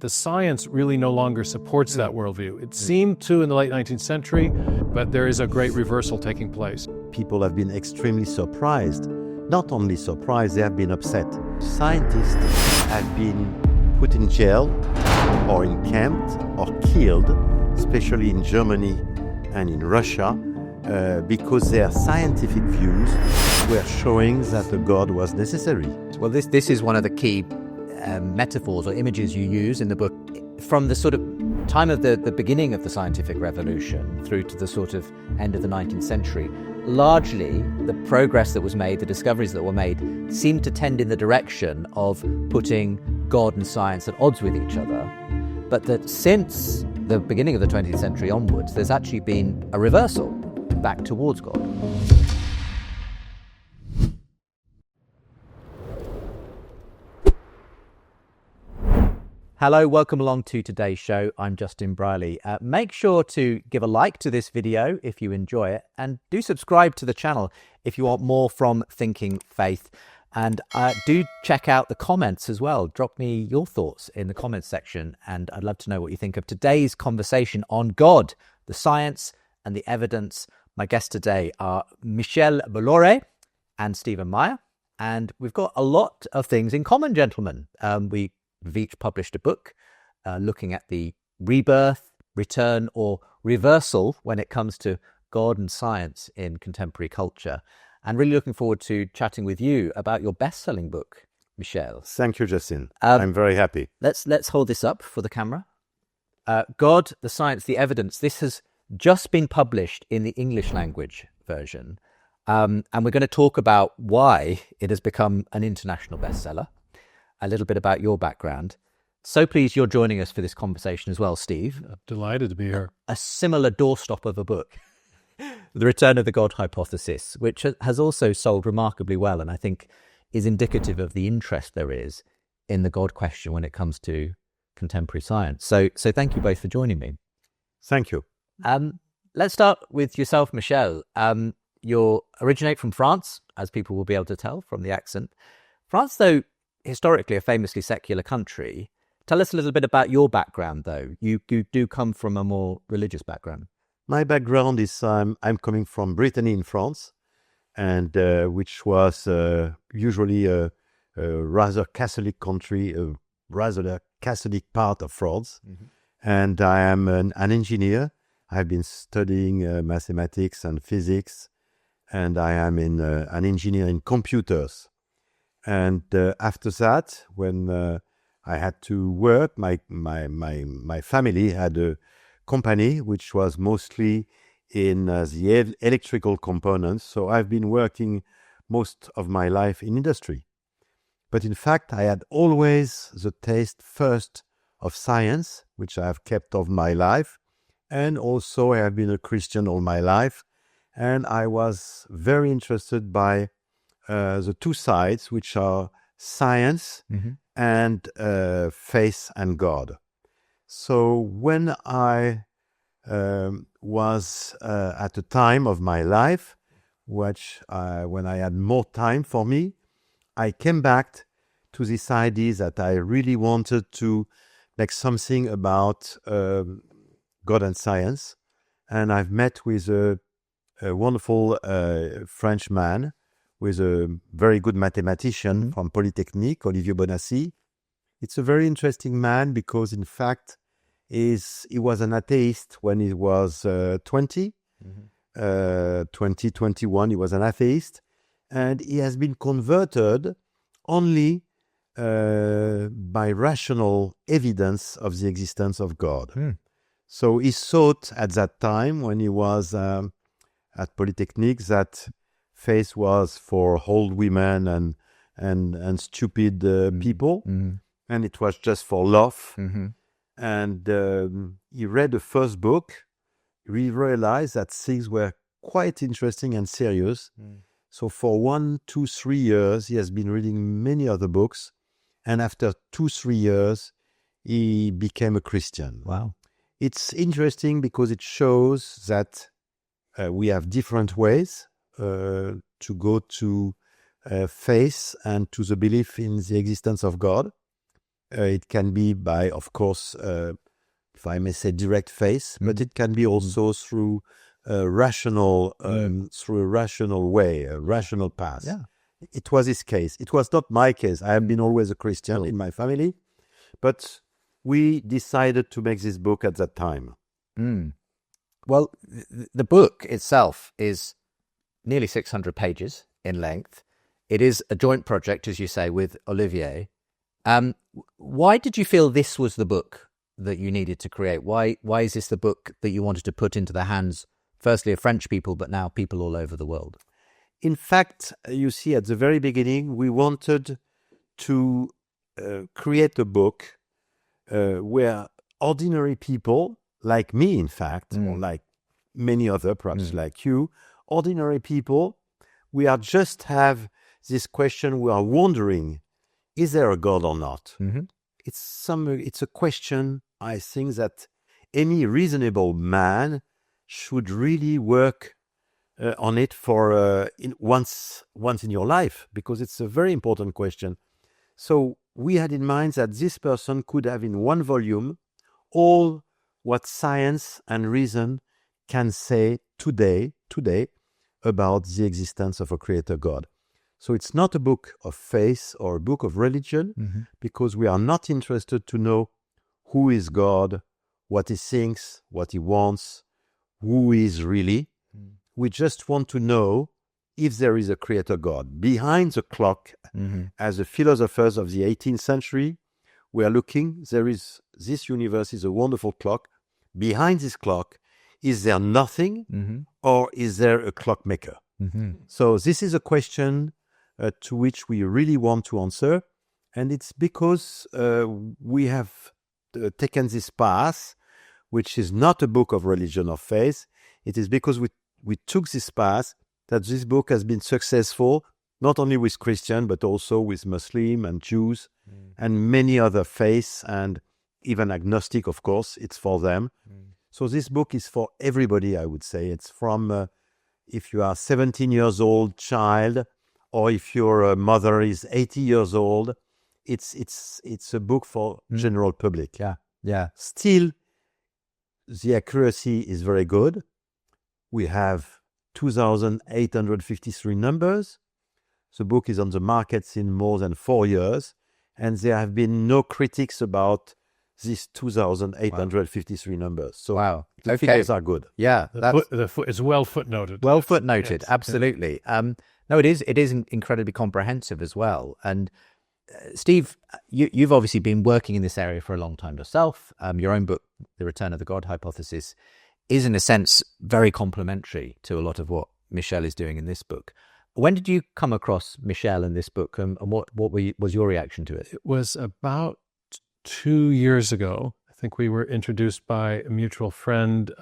the science really no longer supports that worldview. It seemed to in the late 19th century, but there is a great reversal taking place. People have been extremely surprised. Not only surprised, they have been upset. Scientists have been put in jail or encamped or killed, especially in Germany and in Russia, because their scientific views were showing that a God was necessary. Well, this is one of the key metaphors or images you use in the book. From the sort of time of the beginning of the scientific revolution through to the sort of end of the 19th century, largely the progress that was made, the discoveries that were made, seemed to tend in the direction of putting God and science at odds with each other. But that since the beginning of the 20th century onwards, there's actually been a reversal back towards God. Hello, welcome along to today's show. I'm Justin Brierley. Make sure to give a like to this video if you enjoy it, and do subscribe to the channel if you want more from Thinking Faith. And do check out the comments as well. Drop me your thoughts in the comments section, and I'd love to know what you think of today's conversation on God, the science and the evidence. My guests today are Michel-Bollore and Stephen Meyer, and we've got a lot of things in common, gentlemen. We've each published a book looking at the rebirth, return, or reversal when it comes to God and science in contemporary culture. And really looking forward to chatting with you about your best-selling book, Michel. Thank you, Justin. I'm very happy. Let's hold this up for the camera. God, the science, the evidence. This has just been published in the English language version. And we're going to talk about why it has become an international bestseller. A little bit about your background. So pleased you're joining us for this conversation as well, Steve. I'm delighted to be here. A similar doorstop of a book, The Return of the God Hypothesis, which has also sold remarkably well, and I think is indicative of the interest there is in the God question when it comes to contemporary science. So thank you both for joining me. Thank you. Let's start with yourself, Michel. You originate from France, as people will be able to tell from the accent. France, though, historically a famously secular country. Tell us a little bit about your background, though. You do come from a more religious background. My background is I'm coming from Brittany in France, and which was usually a rather Catholic country, a rather Catholic part of France. Mm-hmm. And I am an engineer. I've been studying mathematics and physics, and I am an engineer in computers. And after that, when I had to work, my family had a company which was mostly in the electrical components. So I've been working most of my life in industry. But in fact, I had always the taste first of science, which I have kept of my life. And also I have been a Christian all my life. And I was very interested by the two sides, which are science mm-hmm. and faith and God. So when I was at a time of my life, when I had more time for me, I came back to this idea that I really wanted to make something about God and science. And I've met with a wonderful French man, with a very good mathematician mm-hmm. from Polytechnique, Olivier Bonassi. It's a very interesting man because, in fact, he was an atheist when he was 20. Mm-hmm. 21, he was an atheist. And he has been converted only by rational evidence of the existence of God. Mm. So he thought at that time, when he was at Polytechnique, that faith was for old women and stupid people, mm-hmm. and it was just for love. Mm-hmm. And he read the first book. He realized that things were quite interesting and serious. Mm. So for 1, 2, 3 years, he has been reading many other books. And after 2-3 years, he became a Christian. Wow. It's interesting because it shows that we have different ways to go to faith and to the belief in the existence of God. It can be by, of course, if I may say, direct faith, but it can be also through a rational, way, a rational path. Yeah. It was his case. It was not my case. I have been always a Christian in my family, but we decided to make this book at that time. Well, the book itself is nearly 600 pages in length. It is a joint project, as you say, with Olivier. Why did you feel this was the book that you needed to create? Why is this the book that you wanted to put into the hands, firstly, of French people, but now people all over the world? In fact, you see, at the very beginning, we wanted to create a book where ordinary people, like me, in fact, or like many other, perhaps like you, ordinary people, we are just have this question, we are wondering, is there a God or not? It's a question, I think, that any reasonable man should really work on it for once in your life, because it's a very important question. So we had in mind that this person could have in one volume all what science and reason can say today about the existence of a creator God. So it's not a book of faith or a book of religion, because we are not interested to know who is God, what he thinks, what he wants, who he is really. We just want to know if there is a creator God. Behind the clock, as the philosophers of the 18th century were looking, this universe is a wonderful clock. Behind this clock, is there nothing, or is there a clockmaker? So this is a question to which we really want to answer, and it's because we have taken this path, which is not a book of religion or faith. It is because we took this path that this book has been successful, not only with Christian, but also with Muslim and Jews and many other faiths, and even agnostic, of course, it's for them. So this book is for everybody, I would say. It's from if you are 17 years old child, or if your mother is 80 years old, it's a book for general public. Yeah. Still, the accuracy is very good. We have 2,853 numbers. The book is on the market in more than 4 years, and there have been no critics about these 2,853 numbers. So the figures are good. Yeah, it's well footnoted. Well footnoted, Yes. absolutely. No, it is incredibly comprehensive as well. And Steve, you've obviously been working in this area for a long time yourself. Your own book, The Return of the God Hypothesis, is in a sense very complementary to a lot of what Michel is doing in this book. When did you come across Michel in this book, and what was your reaction to it? It was about 2 years ago. I think we were introduced by a mutual friend,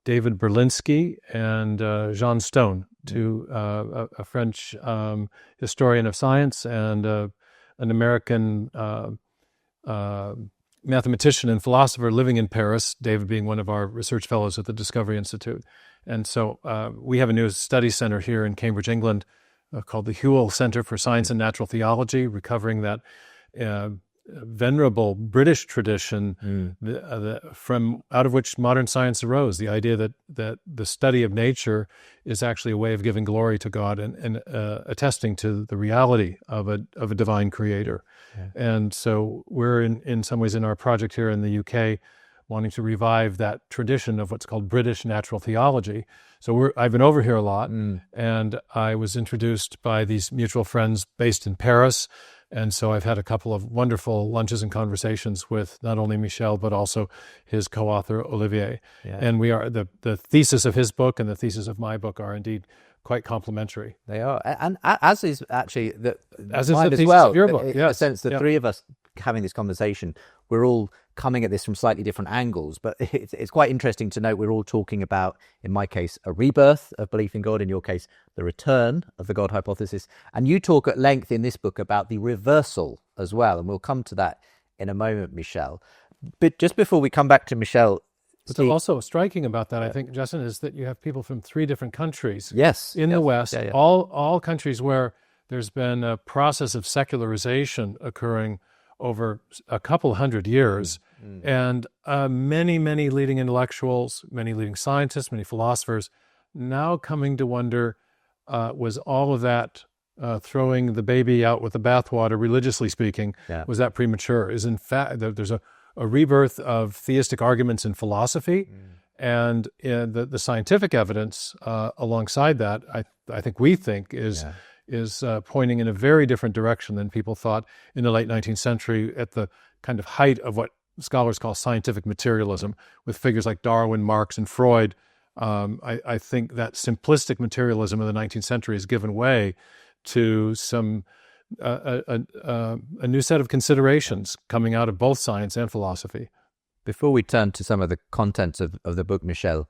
David Berlinski and Jean Stone, to a French historian of science and an American mathematician and philosopher living in Paris, David being one of our research fellows at the Discovery Institute. And so we have a new study center here in Cambridge, England, called the Whewell Center for Science and Natural Theology, recovering that venerable British tradition from out of which modern science arose, the idea that the study of nature is actually a way of giving glory to God and attesting to the reality of a divine creator. Yeah. And so we're in some ways in our project here in the UK wanting to revive that tradition of what's called British natural theology. So I've been over here a lot, and I was introduced by these mutual friends based in Paris. And so I've had a couple of wonderful lunches and conversations with not only Michel, but also his co-author, Olivier. Yeah. And we are the thesis of his book and the thesis of my book are indeed quite complementary. They are. And as is actually as is the thesis of your book. In a sense, the three of us having this conversation, we're all coming at this from slightly different angles, but it's quite interesting to note we're all talking about, in my case, a rebirth of belief in God, in your case, the return of the God hypothesis. And you talk at length in this book about the reversal as well, and we'll come to that in a moment, Michel. But just before we come back to Michel, what's also striking about that, I think, Justin, is that you have people from 3 different countries in the West, all countries where there's been a process of secularization occurring over a couple hundred years. And many, many leading intellectuals, many leading scientists, many philosophers now coming to wonder, was all of that throwing the baby out with the bathwater, religiously speaking, was that premature? Is in fact, there's a rebirth of theistic arguments in philosophy, and the scientific evidence alongside that, I think we think is pointing in a very different direction than people thought in the late 19th century at the kind of height of what scholars call scientific materialism, with figures like Darwin, Marx, and Freud. I think that simplistic materialism of the 19th century has given way to some a new set of considerations coming out of both science and philosophy. Before we turn to some of the contents of the book, Michel,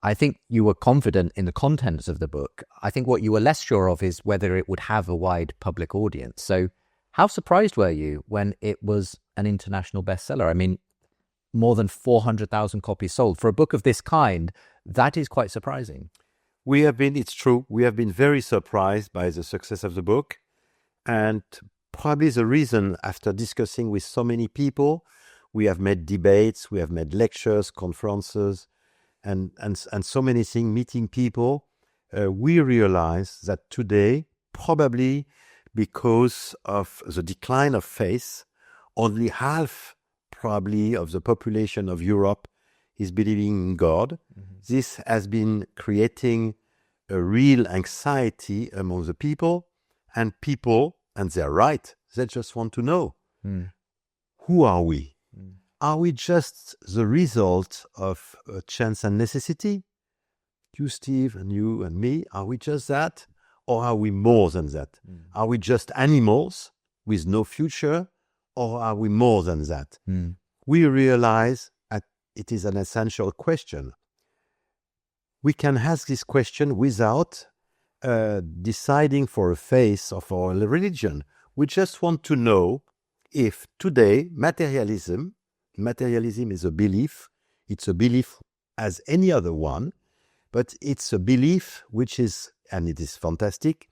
I think you were confident in the contents of the book. I think what you were less sure of is whether it would have a wide public audience. So how surprised were you when it was an international bestseller? I mean, more than 400,000 copies sold. For a book of this kind, that is quite surprising. It's true, we have been very surprised by the success of the book. And probably the reason, after discussing with so many people, we have made debates, we have made lectures, conferences, and so many things, meeting people, we realize that today, probably because of the decline of faith, only half probably of the population of Europe is believing in God. This has been creating a real anxiety among the people, and they're right, they just want to know, who are we? Are we just the result of chance and necessity? You, Steve, and you and me, are we just that? Or are we more than that? Are we just animals with no future? Or are we more than that? We realize that it is an essential question. We can ask this question without deciding for a faith or for a religion. We just want to know if today materialism is a belief. It's a belief as any other one, but it's a belief which is, and it is fantastic,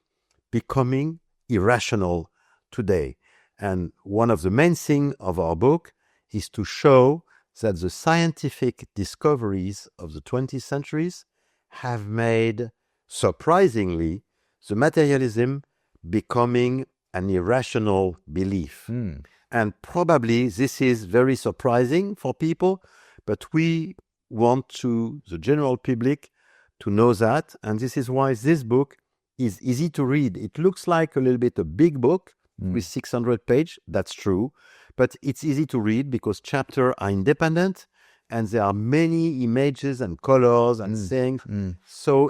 becoming irrational today. And one of the main things of our book is to show that the scientific discoveries of the 20th centuries have made, surprisingly, the materialism becoming an irrational belief. And probably this is very surprising for people, but we want the general public to know that. And this is why this book is easy to read. It looks like a little bit a big book with 600 pages. That's true. But it's easy to read because chapters are independent and there are many images and colors and things. So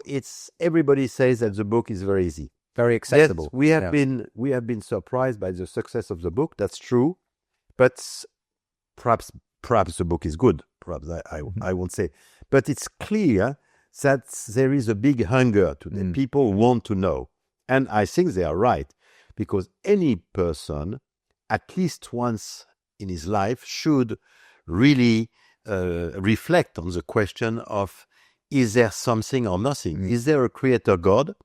everybody says that the book is very easy. Very accessible. Yes, we have been surprised by the success of the book. That's true, but perhaps the book is good. Perhaps I won't say, but it's clear that there is a big hunger today. People want to know, and I think they are right, because any person, at least once in his life, should really reflect on the question of: is there something or nothing? Is there a creator God,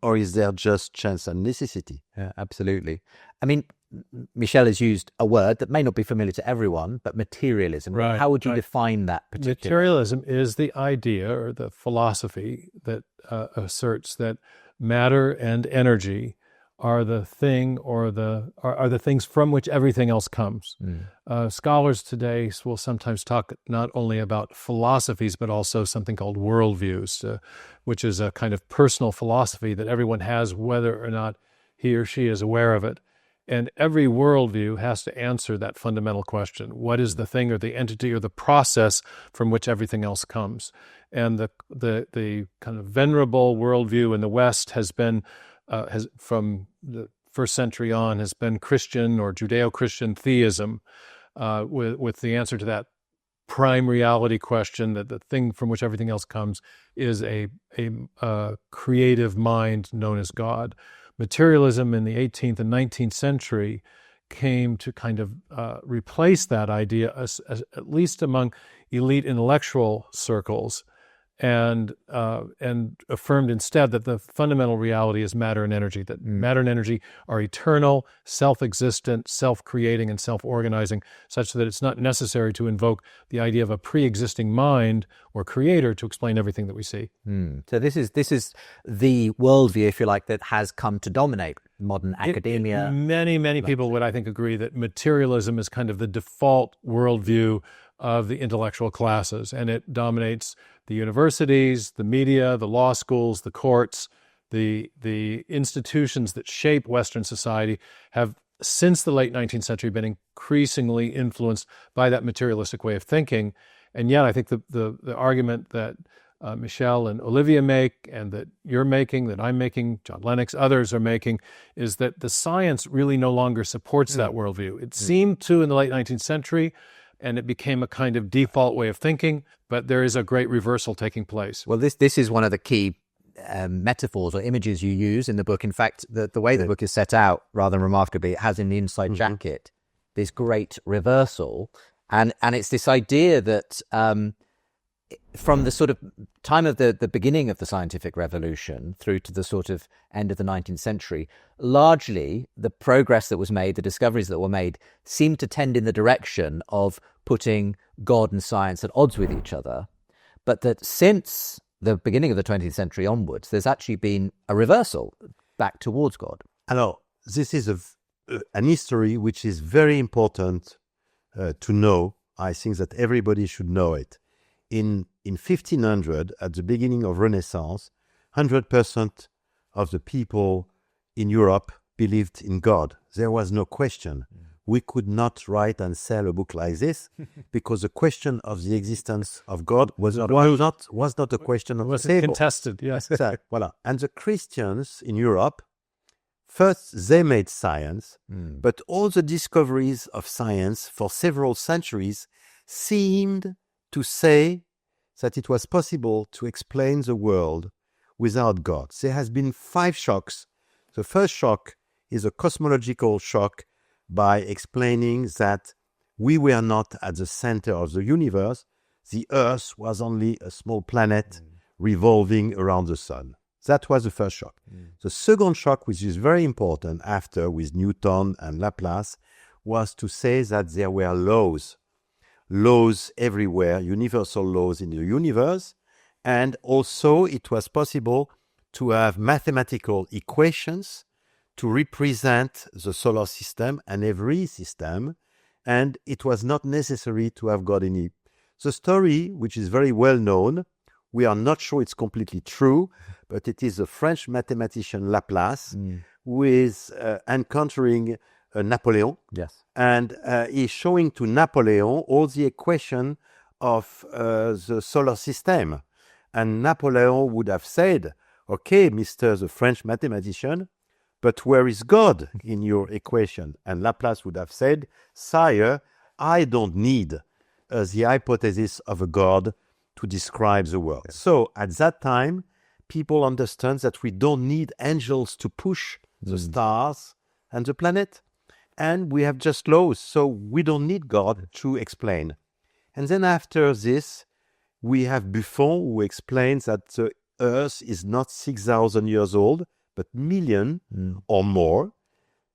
or is there just chance and necessity? Yeah, absolutely. I mean, Michel has used a word that may not be familiar to everyone, but materialism. Right, How would you define that particular? Materialism is the idea or the philosophy that asserts that matter and energy are the thing or are the things from which everything else comes. Scholars today will sometimes talk not only about philosophies, but also something called worldviews, which is a kind of personal philosophy that everyone has, whether or not he or she is aware of it. And every worldview has to answer that fundamental question: what is the thing or the entity or the process from which everything else comes? And the kind of venerable worldview in the West has been, from the first century on, has been Christian or Judeo-Christian theism, with the answer to that prime reality question, that the thing from which everything else comes is a creative mind known as God. Materialism in the 18th and 19th century came to kind of replace that idea, at least among elite intellectual circles, and affirmed instead that the fundamental reality is matter and energy, that matter and energy are eternal, self-existent, self-creating, and self-organizing, such that it's not necessary to invoke the idea of a pre-existing mind or creator to explain everything that we see. So this is the worldview, if you like, that has come to dominate modern academia. Many people would, I think, agree that materialism is kind of the default worldview of the intellectual classes, and it dominates the universities, the media, the law schools, the courts, the institutions that shape Western society have, since the late 19th century, been increasingly influenced by that materialistic way of thinking. And yet I think the argument that Michel and Olivia make, and that you're making, that I'm making, John Lennox, others are making, is that the science really no longer supports that worldview. It seemed to in the late 19th century, and it became a kind of default way of thinking, but there is a great reversal taking place. Well, this is one of the key metaphors or images you use in the book. In fact, the way the book is set out, rather remarkably, it has in the inside jacket this great reversal, and it's this idea that from the sort of time of the beginning of the scientific revolution through to the sort of end of the 19th century, largely the progress that was made, the discoveries that were made, seemed to tend in the direction of putting God and science at odds with each other. But that since the beginning of the 20th century onwards, there's actually been a reversal back towards God. Alors, this is an history which is very important to know. I think that everybody should know it. In 1500, at the beginning of Renaissance, 100% of the people in Europe believed in God. There was no question. We could not write and sell a book like this because the question of the existence of God was not a question on the table. Contested, yes. Voilà. And the Christians in Europe, first they made science, but all the discoveries of science for several centuries seemed to say that it was possible to explain the world without God. There has been 5 shocks. The first shock is a cosmological shock by explaining that we were not at the center of the universe. The Earth was only a small planet revolving around the sun. That was the first shock. The second shock, which is very important after with Newton and Laplace, was to say that there were laws everywhere, universal laws in the universe, and also it was possible to have mathematical equations to represent the solar system and every system, and it was not necessary to have God in it. The story, which is very well known, we are not sure it's completely true, but it is a French mathematician Laplace who is encountering Napoleon. Yes. And he's showing to Napoleon all the equation of the solar system. And Napoleon would have said, okay, Mr. the French mathematician, but where is God in your equation? And Laplace would have said, sire, I don't need the hypothesis of a God to describe the world. Okay. So at that time, people understand that we don't need angels to push the stars and the planet. And we have just laws, so we don't need God to explain. And then after this, we have Buffon, who explains that the Earth is not 6,000 years old, but million or more.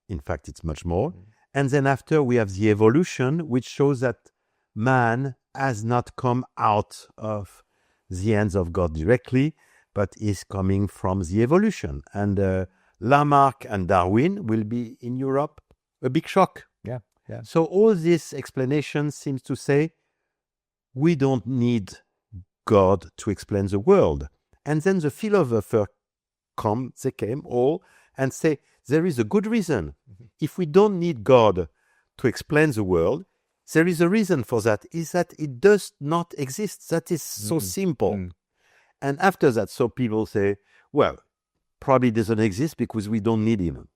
In fact, it's much more. And then after, we have the evolution, which shows that man has not come out of the hands of God directly, but is coming from the evolution. And Lamarck and Darwin will be in Europe a big shock. Yeah. So all this explanation seems to say we don't need God to explain the world. And then the philosopher came all and say there is a good reason. If we don't need God to explain the world, there is a reason for that, is that it does not exist. That is so simple. And after that, so people say, well, probably doesn't exist because we don't need him.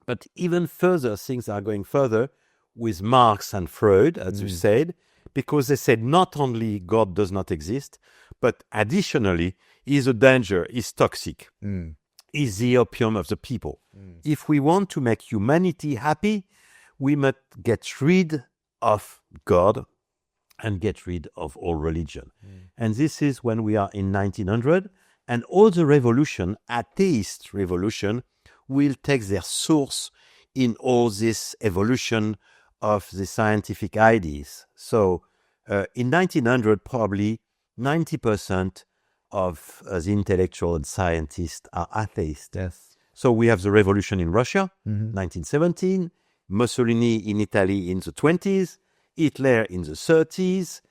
But even further, things are going further with Marx and Freud, as you said, because they said not only God does not exist, but additionally, he is a danger, is toxic, is the opium of the people. If we want to make humanity happy, we must get rid of God and get rid of all religion. And this is when we are in 1900, and all the revolution, atheist revolution, will take their source in all this evolution of the scientific ideas. So in 1900, probably 90% of the intellectual and scientists are atheists. Yes. So we have the revolution in Russia, 1917, Mussolini in Italy in the 20s, Hitler in the 30s,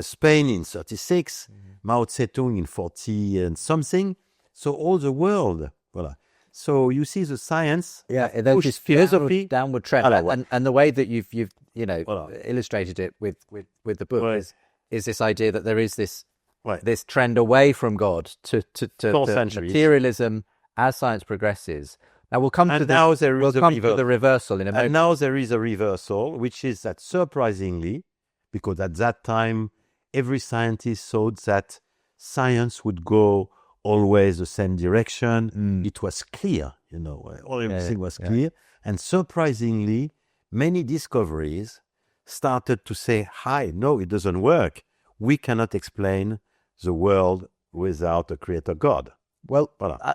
Spain in 36, Mao Zedong in 40 and something. So all the world, voilà. So you see the science, there's this philosophy, downward trend, voilà. and the way that you've Voilà. illustrated it with the book Right. is this idea that there is this Right. this trend away from God to centuries. materialism as science progresses. Now we'll come And to now there is a the reversal in a moment. And now there is a reversal, which is that surprisingly, because at that time, every scientist thought that science would go always the same direction. It was clear, everything was clear. And surprisingly, many discoveries started to say, no, it doesn't work. We cannot explain the world without a creator God. Well, Voilà.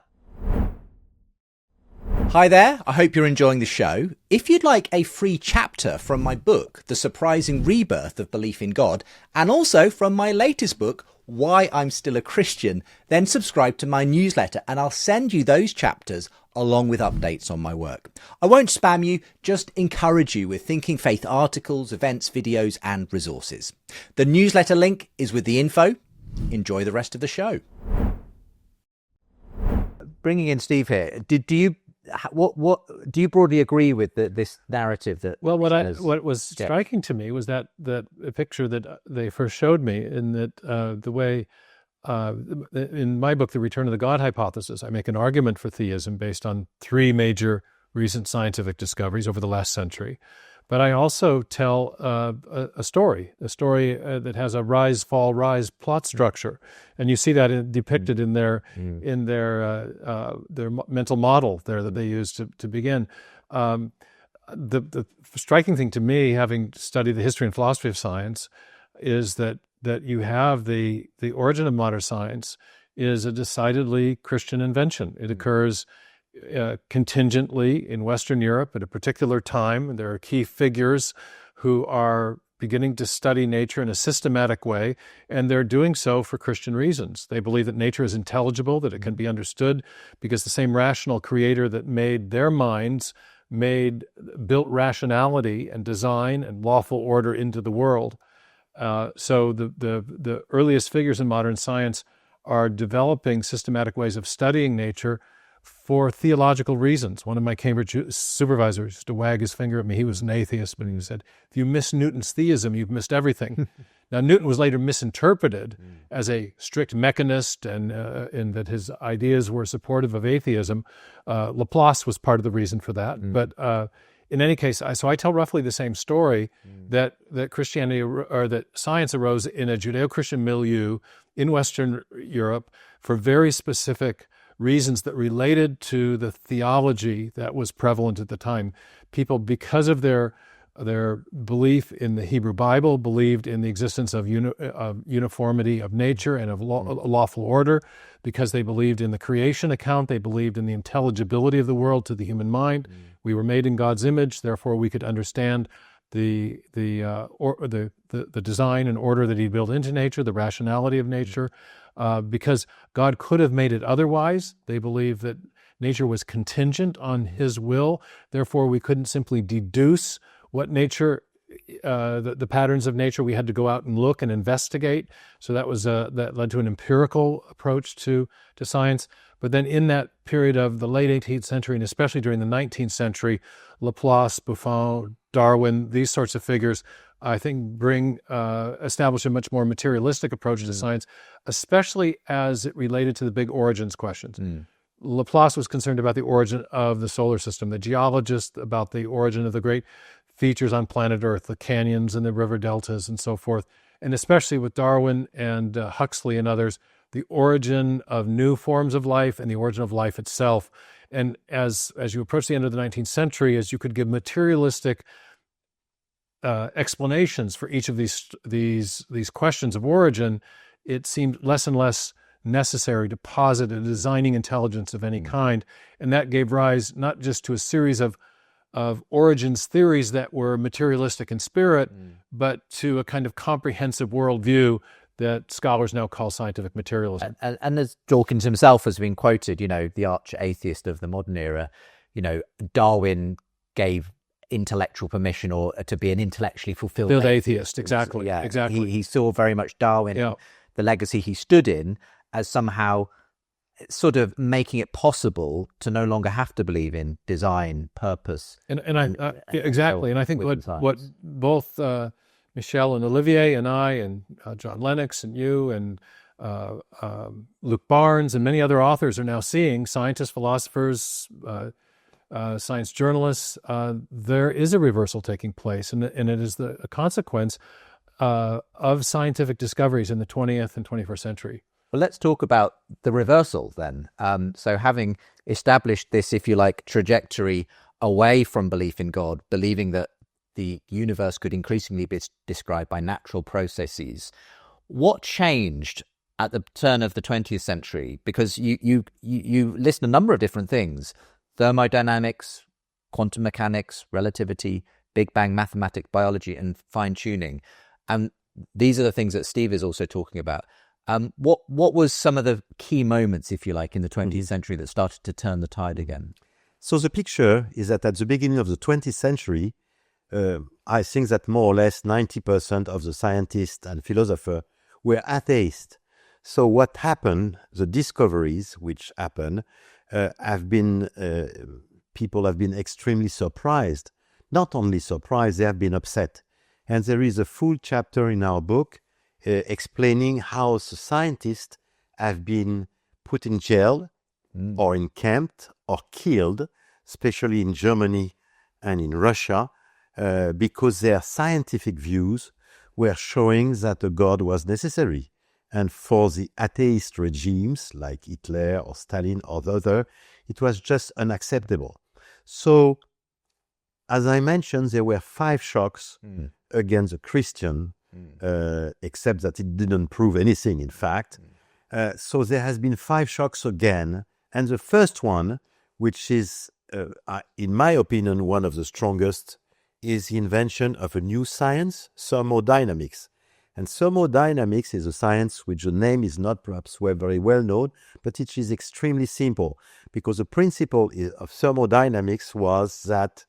Hi there, I hope you're enjoying the show. If you'd like a free chapter from my book, The Surprising Rebirth of Belief in God, and also from my latest book, Why I'm Still a Christian, then subscribe to my newsletter and I'll send you those chapters along with updates on my work. I won't spam you, just encourage you with Thinking Faith articles, events, videos and resources. The newsletter link is with the info. Enjoy the rest of the show. Bringing in Steve here, what do you broadly agree with this narrative that? Well, what was striking to me was that a picture that they first showed me, in that the way in my book, The Return of the God Hypothesis, I make an argument for theism based on three major recent scientific discoveries over the last century. But I also tell a story that has a rise, fall, rise plot structure, and you see that depicted in their mental model there that they use to begin. The striking thing to me, having studied the history and philosophy of science, is that you have the origin of modern science is a decidedly Christian invention. It occurs contingently in Western Europe at a particular time, and there are key figures who are beginning to study nature in a systematic way, and they're doing so for Christian reasons. They believe that nature is intelligible, that it can be understood, because the same rational creator that made their minds built rationality and design and lawful order into the world. So the earliest figures in modern science are developing systematic ways of studying nature for theological reasons. One of my Cambridge supervisors used to wag his finger at me. He was an atheist, but he said, if you miss Newton's theism, you've missed everything. Now, Newton was later misinterpreted as a strict mechanist, and in that his ideas were supportive of atheism. Laplace was part of the reason for that. But in any case, so I tell roughly the same story, that Christianity, or that science arose in a Judeo-Christian milieu in Western Europe for very specific reasons that related to the theology that was prevalent at the time. People, because of their belief in the Hebrew Bible, believed in the existence of uniformity of nature and of lawful order. Because they believed in the creation account, they believed in the intelligibility of the world to the human mind. We were made in God's image, therefore we could understand the design and order that He built into nature, the rationality of nature. Because God could have made it otherwise. They believe that nature was contingent on His will. Therefore, we couldn't simply deduce what nature, the patterns of nature. We had to go out and look and investigate. So that led to an empirical approach to science. But then in that period of the late 18th century, and especially during the 19th century, Laplace, Buffon, Darwin, these sorts of figures, I think, establish a much more materialistic approach to science, especially as it related to the big origins questions. Laplace was concerned about the origin of the solar system, the geologist about the origin of the great features on planet Earth, the canyons and the river deltas and so forth, and especially with Darwin and Huxley and others, the origin of new forms of life and the origin of life itself. And as you approach the end of the 19th century, as you could give materialistic explanations for each of these questions of origin, it seemed less and less necessary to posit a designing intelligence of any kind, and that gave rise not just to a series of origins theories that were materialistic in spirit, but to a kind of comprehensive worldview that scholars now call scientific materialism. And as Dawkins himself has been quoted, the arch atheist of the modern era, Darwin gave intellectual permission or to be an intellectually fulfilled atheist. Exactly. Yeah, exactly. He saw very much Darwin, the legacy he stood in, as somehow sort of making it possible to no longer have to believe in design, purpose. And exactly. And I think what both Michel and Olivier and I and John Lennox and you and Luke Barnes and many other authors are now seeing, scientists, philosophers, science journalists, there is a reversal taking place, and it is a consequence of scientific discoveries in the 20th and 21st century. Well, let's talk about the reversal then. So having established this, if you like, trajectory away from belief in God, believing that the universe could increasingly be described by natural processes, what changed at the turn of the 20th century? Because you list a number of different things: thermodynamics, quantum mechanics, relativity, Big Bang mathematics, biology, and fine-tuning. And these are the things that Steve is also talking about. What was some of the key moments, if you like, in the 20th century that started to turn the tide again? So the picture is that at the beginning of the 20th century, I think that more or less 90% of the scientists and philosophers were atheists. So what happened, the discoveries which happened, people have been extremely surprised. Not only surprised, they have been upset. And there is a full chapter in our book explaining how the scientists have been put in jail or encamped or killed, especially in Germany and in Russia, because their scientific views were showing that a God was necessary. And for the atheist regimes like Hitler or Stalin or the other, it was just unacceptable. So, as I mentioned, there were 5 shocks against the Christian, except that it didn't prove anything, in fact. So there has been 5 shocks again. And the first one, which is, in my opinion, one of the strongest, is the invention of a new science, thermodynamics. And thermodynamics is a science which the name is not perhaps very well known, but it is extremely simple, because the principle of thermodynamics was that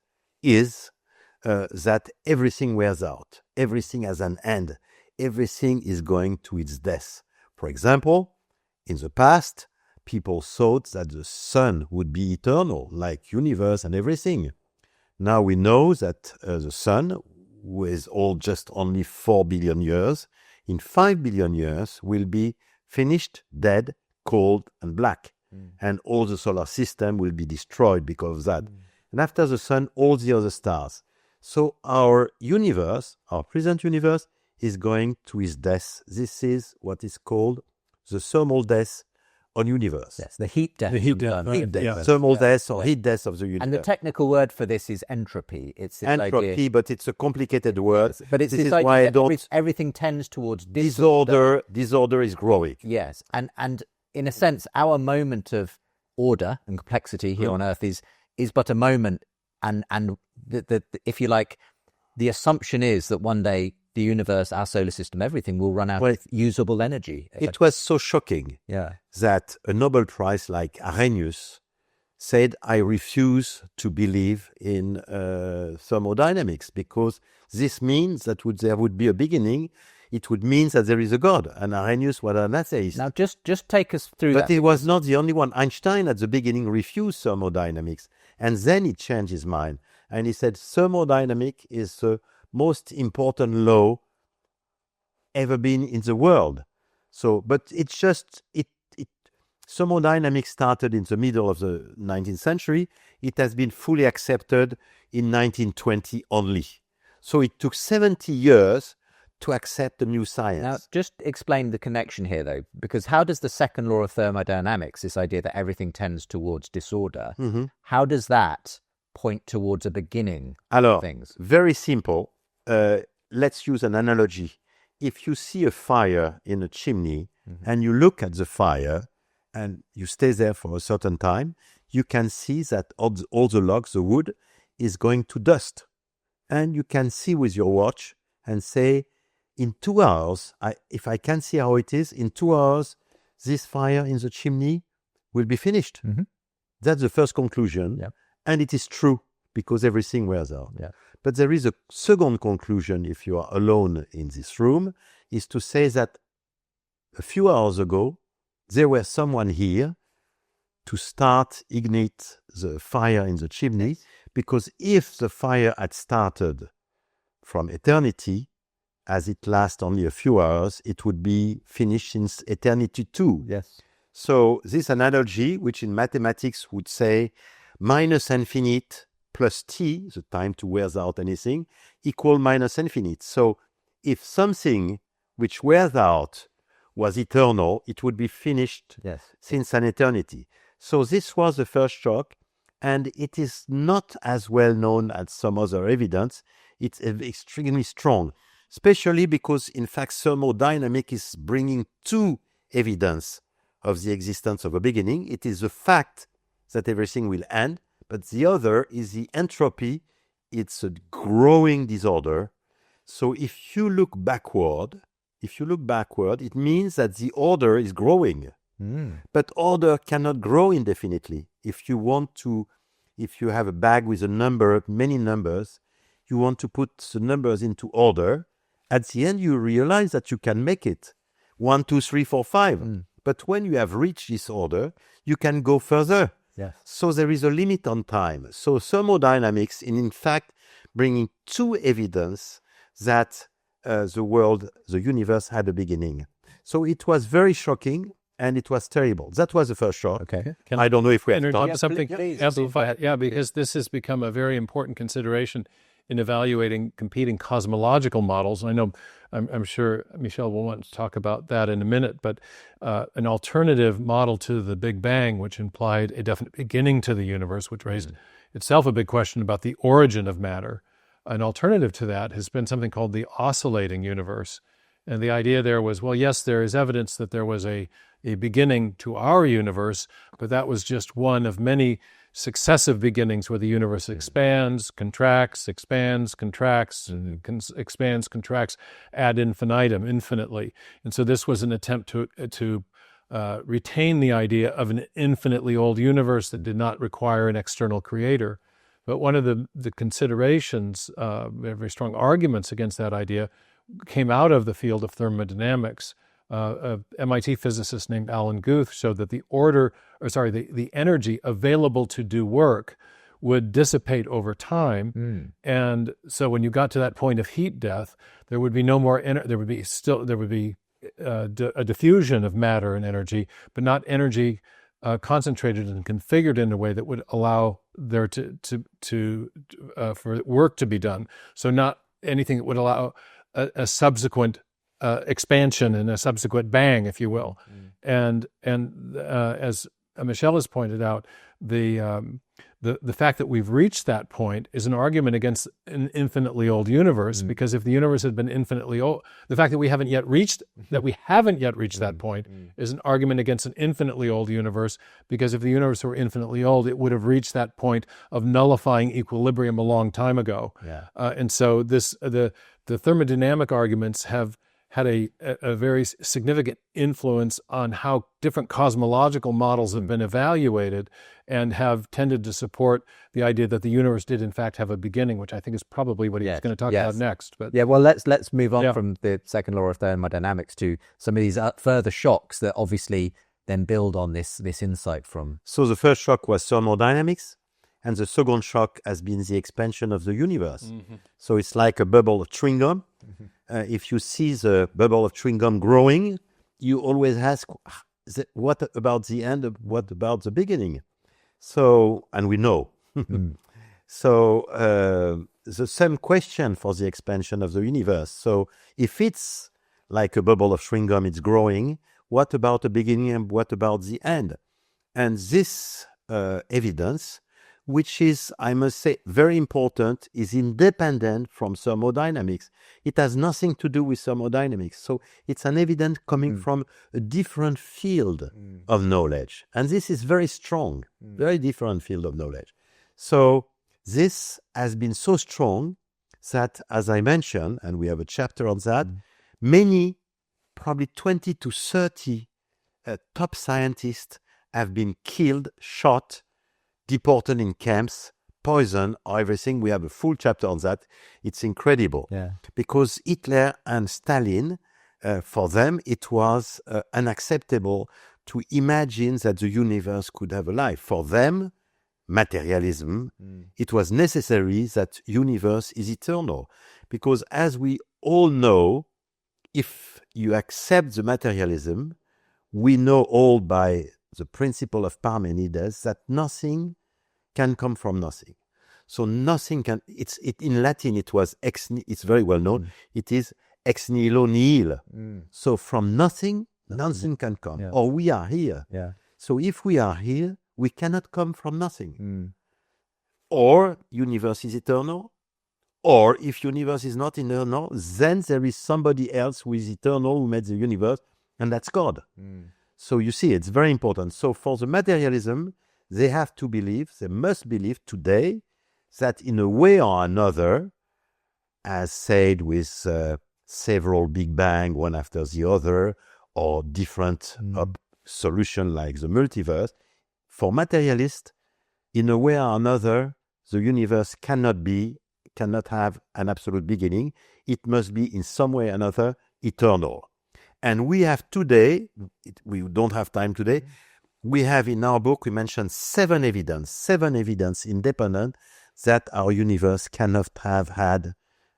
everything wears out, everything has an end, everything is going to its death. For example, in the past, people thought that the sun would be eternal, like universe and everything. Now we know that the sun, with just only 4 billion years, in 5 billion years will be finished, dead, cold and black. And all the solar system will be destroyed because of that. And after the sun, all the other stars. So our universe, our present universe, is going to its death. This is what is called the thermal death on universe. Yes, the heat death. The heat death. Heat death. Yeah. Thermal death or heat death of the universe. And the technical word for this is entropy. It's this entropy, idea. but it's a complicated word. But it's this why idea I don't. that everything tends towards disorder. Disorder is growing. Yes, and in a sense, our moment of order and complexity here on Earth is but a moment, and the if you like, the assumption is that one day the universe, our solar system, everything will run out of usable energy. It was so shocking that a Nobel Prize like Arrhenius said, I refuse to believe in thermodynamics, because this means that there would be a beginning. It would mean that there is a God, and Arrhenius was an atheist. Now, just take us through that. But he was not the only one. Einstein at the beginning refused thermodynamics, and then he changed his mind, and he said thermodynamics is the most important law ever been in the world. So, but it's just thermodynamics started in the middle of the 19th century. It has been fully accepted in 1920 only. So it took 70 years to accept a new science. Now, just explain the connection here, though, because how does the second law of thermodynamics, this idea that everything tends towards disorder, how does that point towards a beginning of things? Very simple. let's use an analogy. If you see a fire in a chimney and you look at the fire and you stay there for a certain time, you can see that all the logs, the wood, is going to dust. And you can see with your watch and say, in 2 hours, if I can see how it is, in 2 hours, this fire in the chimney will be finished. That's the first conclusion. Yeah. And it is true because everything wears out. Yeah. But there is a second conclusion if you are alone in this room, is to say that a few hours ago, there was someone here to ignite the fire in the chimney, because if the fire had started from eternity, as it lasts only a few hours, it would be finished since eternity too. Yes. So this analogy, which in mathematics would say minus infinite plus t, the time to wear out anything, equal minus infinite. So if something which wears out was eternal, it would be finished since an eternity. So this was the first shock, and it is not as well known as some other evidence. It's extremely strong, especially because, in fact, thermodynamics is bringing two evidence of the existence of a beginning. It is the fact that everything will end, but the other is the entropy. It's a growing disorder. So if you look backward, it means that the order is growing. But order cannot grow indefinitely. If you have a bag with many numbers, you want to put the numbers into order. At the end, you realize that you can make it 1, 2, 3, 4, 5. But when you have reached this order, you can go further. Yes. So there is a limit on time. So thermodynamics is in fact bringing two evidence that the universe had a beginning. So it was very shocking and it was terrible. That was the first shock. Okay. I don't know if we have energy, time. something please. amplify. Yeah, because this has become a very important consideration in evaluating competing cosmological models. And I know, I'm sure Michel will want to talk about that in a minute, but an alternative model to the Big Bang, which implied a definite beginning to the universe, which raised itself a big question about the origin of matter. An alternative to that has been something called the oscillating universe. And the idea there was, well, yes, there is evidence that there was a beginning to our universe, but that was just one of many successive beginnings where the universe expands, contracts, expands, contracts, and expands, contracts ad infinitum, infinitely. And so this was an attempt to retain the idea of an infinitely old universe that did not require an external creator. But one of the considerations, very strong arguments against that idea, came out of the field of thermodynamics. An MIT physicist named Alan Guth showed that the energy available to do work would dissipate over time. And so when you got to that point of heat death, there would be no more there would be a diffusion of matter and energy, but not energy concentrated and configured in a way that would allow there for work to be done. So not anything that would allow a subsequent expansion and a subsequent bang, if you will. And as Michel has pointed out, the fact that we've reached that point is an argument against an infinitely old universe, because if the universe had been infinitely old, the fact that we haven't yet reached that point is an argument against an infinitely old universe, because if the universe were infinitely old, it would have reached that point of nullifying equilibrium a long time ago. And so the thermodynamic arguments have had a very significant influence on how different cosmological models have been evaluated, and have tended to support the idea that the universe did in fact have a beginning, which I think is probably what he's going to talk about next. But well, let's move on from the second law of thermodynamics to some of these further shocks that obviously then build on this insight from. So the first shock was thermodynamics, and the second shock has been the expansion of the universe. So it's like a bubble of chewing gum. If you see the bubble of chewing gum growing, you always ask, what about the end? What about the beginning? So, and we know. So the same question for the expansion of the universe. So if it's like a bubble of chewing gum, it's growing, what about the beginning and what about the end? And this evidence which is, I must say, very important, is independent from thermodynamics. It has nothing to do with thermodynamics. So it's an evidence coming from a different field of knowledge. And this is very strong, very different field of knowledge. So this has been so strong that, as I mentioned, and we have a chapter on that, many, probably 20 to 30 top scientists have been killed, shot, deported in camps, poisoned, or everything. We have a full chapter on that. It's incredible. Because Hitler and Stalin, for them, it was unacceptable to imagine that the universe could have a life. For them, materialism, it was necessary that universe is eternal. Because as we all know, if you accept the materialism, we know all by the principle of Parmenides that nothing can come from nothing. So nothing can, in Latin it was it's very well known, it is ex nihilo nihil. So from nothing, nothing can come. Or we are here. So if we are here, we cannot come from nothing. Or universe is eternal, or if universe is not eternal, then there is somebody else who is eternal, who made the universe, and that's God. So you see, it's very important. So for the materialism, they have to believe, they must believe today that in a way or another, as said with several Big Bang, one after the other, or different solution like the multiverse, for materialists, in a way or another, the universe cannot have an absolute beginning. It must be in some way or another eternal. And we have today, we don't have time today, we have in our book, we mentioned seven evidence independent that our universe cannot have had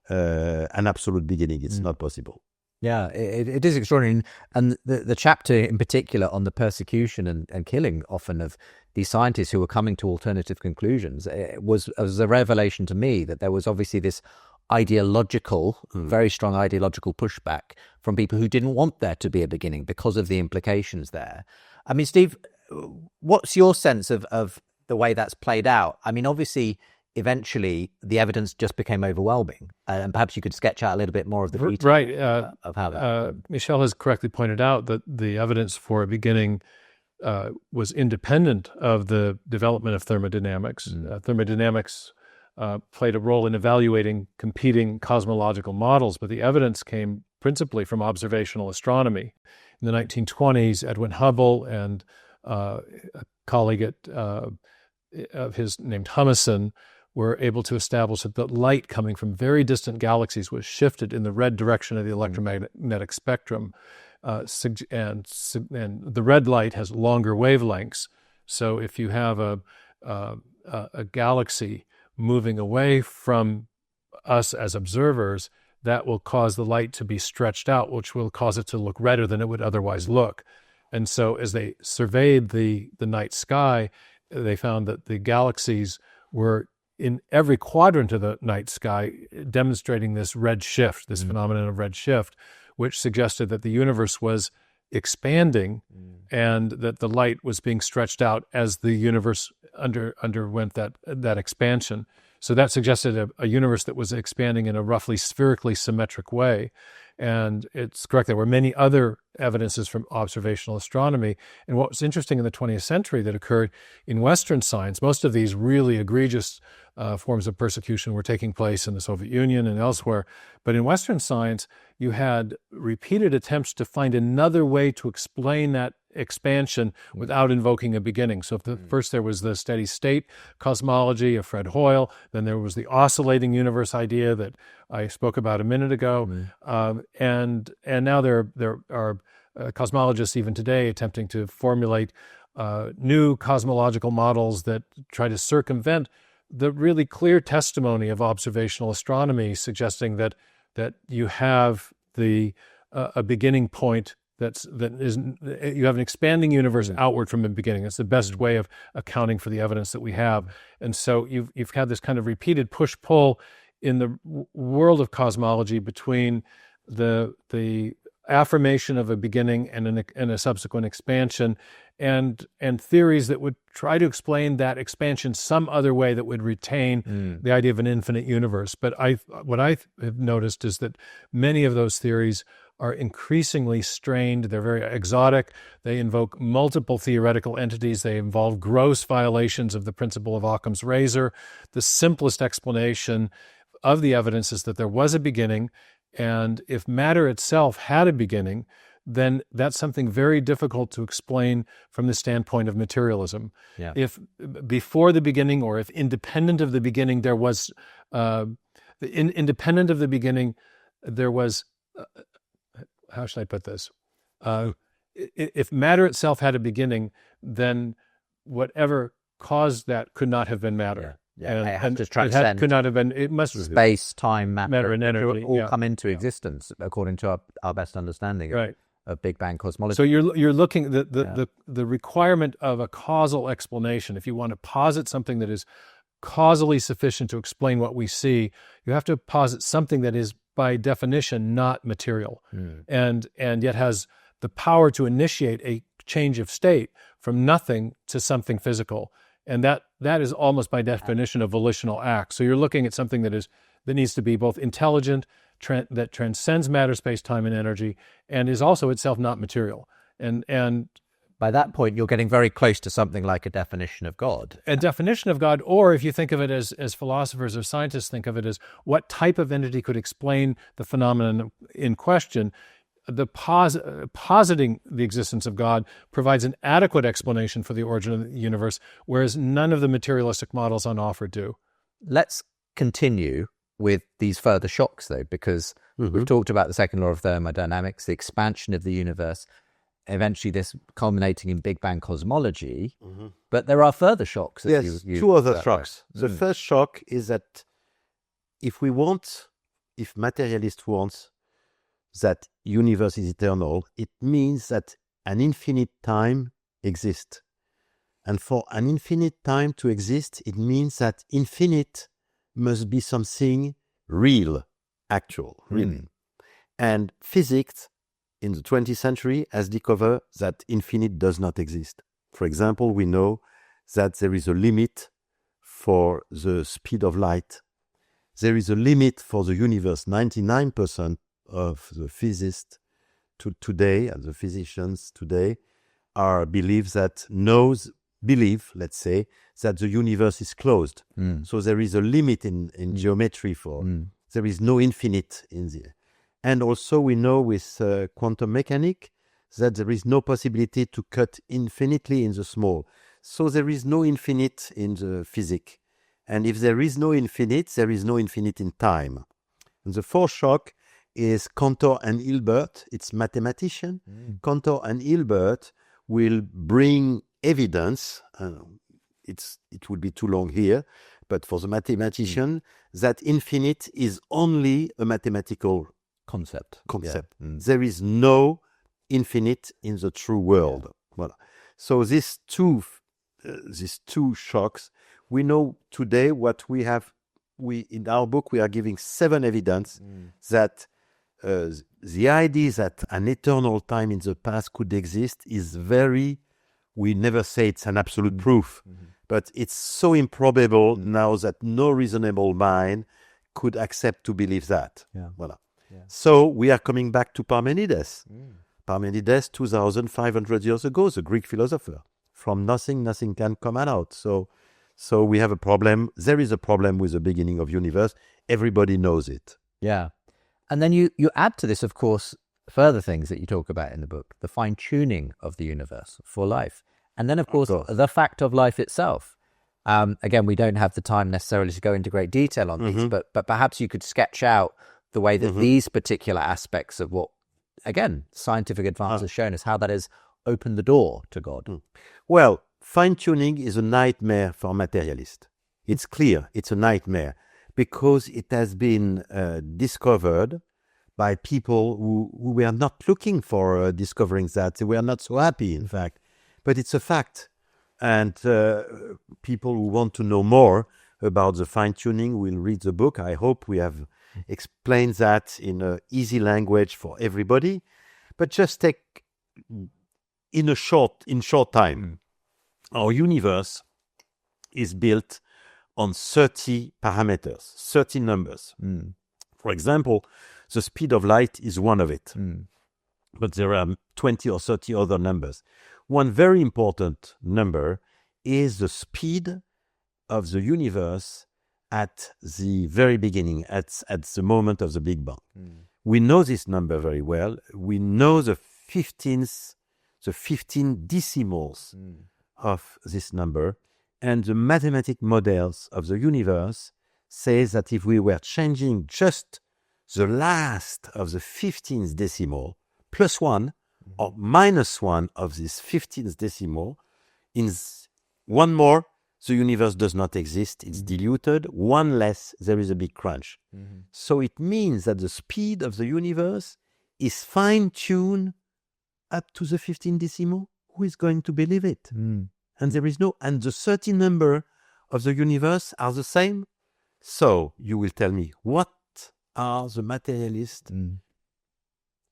an absolute beginning. It's not possible. Yeah, it is extraordinary. And the chapter in particular on the persecution and killing often of these scientists who were coming to alternative conclusions, it was a revelation to me that there was obviously this ideological, very strong ideological pushback from people who didn't want there to be a beginning because of the implications there. I mean, Steve, what's your sense of the way that's played out? I mean, obviously, eventually, the evidence just became overwhelming. And perhaps you could sketch out a little bit more of the detail of how that... Michel has correctly pointed out that the evidence for a beginning was independent of the development of thermodynamics. Thermodynamics played a role in evaluating competing cosmological models, but the evidence came principally from observational astronomy. In the 1920s, Edwin Hubble and a colleague of his named Humason were able to establish that the light coming from very distant galaxies was shifted in the red direction of the electromagnetic spectrum. And the red light has longer wavelengths. So if you have a galaxy moving away from us as observers, that will cause the light to be stretched out, which will cause it to look redder than it would otherwise look. And so as they surveyed the night sky, they found that the galaxies were in every quadrant of the night sky demonstrating this red shift, this phenomenon of red shift, which suggested that the universe was expanding and that the light was being stretched out as the universe underwent that expansion. So that suggested a universe that was expanding in a roughly spherically symmetric way. And it's correct, there were many other evidences from observational astronomy. And what was interesting in the 20th century that occurred in Western science, most of these really egregious forms of persecution were taking place in the Soviet Union and elsewhere. But in Western science, you had repeated attempts to find another way to explain that expansion without invoking a beginning. So first there was the steady state cosmology of Fred Hoyle, then there was the oscillating universe idea that I spoke about a minute ago, and now there are cosmologists even today attempting to formulate new cosmological models that try to circumvent the really clear testimony of observational astronomy, suggesting that you have a beginning point you have an expanding universe outward from the beginning. That's the best way of accounting for the evidence that we have. And so you've had this kind of repeated push-pull in the world of cosmology between the affirmation of a beginning and a subsequent expansion, and theories that would try to explain that expansion some other way that would retain the idea of an infinite universe. But what I have noticed is that many of those theories are increasingly strained. They're very exotic. They invoke multiple theoretical entities. They involve gross violations of the principle of Occam's razor. The simplest explanation of the evidence is that there was a beginning, and if matter itself had a beginning, then that's something very difficult to explain from the standpoint of materialism. Yeah. If before the beginning, or if independent of the beginning, there was independent of the beginning, there was how should I put this? If matter itself had a beginning, then whatever caused that could not have been matter. Yeah. It had to transcend. Could not have been. It must space, time, matter, and energy all come into existence according to our best understanding of Big Bang cosmology. So you're looking at the requirement of a causal explanation. If you want to posit something that is causally sufficient to explain what we see, you have to posit something that is by definition not material, and yet has the power to initiate a change of state from nothing to something physical. And that is almost by definition a volitional act. So you're looking at something that needs to be both intelligent, that transcends matter, space, time, and energy, and is also itself not material. And by that point, you're getting very close to something like a definition of God. A definition of God, or if you think of it as philosophers or scientists think of it as what type of entity could explain the phenomenon in question, the positing the existence of God provides an adequate explanation for the origin of the universe, whereas none of the materialistic models on offer do. Let's continue with these further shocks, though, because we've talked about the second law of thermodynamics, the expansion of the universe, eventually this culminating in Big Bang cosmology, but there are further shocks. Yes, two other shocks. The first shock is that if materialist wants that universe is eternal, it means that an infinite time exists. And for an infinite time to exist, it means that infinite must be something real, actual, real. And physics in the 20th century has discovered that infinite does not exist. For example, we know that there is a limit for the speed of light. There is a limit for the universe. 99% of the physicists today and the physicians today believe, let's say, that the universe is closed. So there is a limit in geometry there is no infinite in there. And also we know with quantum mechanics that there is no possibility to cut infinitely in the small. So there is no infinite in the physics. And if there is no infinite, there is no infinite in time. And the fourth shock is Cantor and Hilbert. It's mathematician. Cantor and Hilbert will bring evidence. It would be too long here, but for the mathematician, that infinite is only a mathematical concept. Yeah. There is no infinite in the true world. Voilà. So these two shocks, we know today what we have. In our book, we are giving 7 evidence that the idea that an eternal time in the past could exist is we never say it's an absolute proof, but it's so improbable now that no reasonable mind could accept to believe that. Yeah. Voilà. Yeah. So we are coming back to Parmenides. Parmenides, 2,500 years ago, the Greek philosopher. From nothing can come out. So we have a problem. There is a problem with the beginning of universe. Everybody knows it. Yeah. And then you add to this, of course, further things that you talk about in the book, the fine-tuning of the universe for life. And then, of course, the fact of life itself. Again, we don't have the time necessarily to go into great detail on these, but perhaps you could sketch out the way that these particular aspects of what, again, scientific advance has shown us, how that has opened the door to God. Well, fine-tuning is a nightmare for materialists. It's clear, it's a nightmare, because it has been discovered by people who were not looking for discovering that. They were not so happy, in fact. But it's a fact. And people who want to know more about the fine-tuning will read the book. I hope we have explained that in an easy language for everybody. But just take in short time, our universe is built on 30 parameters, 30 numbers. For example, the speed of light is one of it. But there are 20 or 30 other numbers. One very important number is the speed of the universe at the very beginning, at the moment of the Big Bang. We know this number very well. We know the 15 decimals of this number. And the mathematic models of the universe says that if we were changing just the last of the 15th decimal, plus one or minus one of this 15th decimal, in one more, the universe does not exist. It's diluted. One less, there is a big crunch. So it means that the speed of the universe is fine-tuned up to the 15th decimal. Who is going to believe it? And there is and the 30 number of the universe are the same. So you will tell me, what are the materialists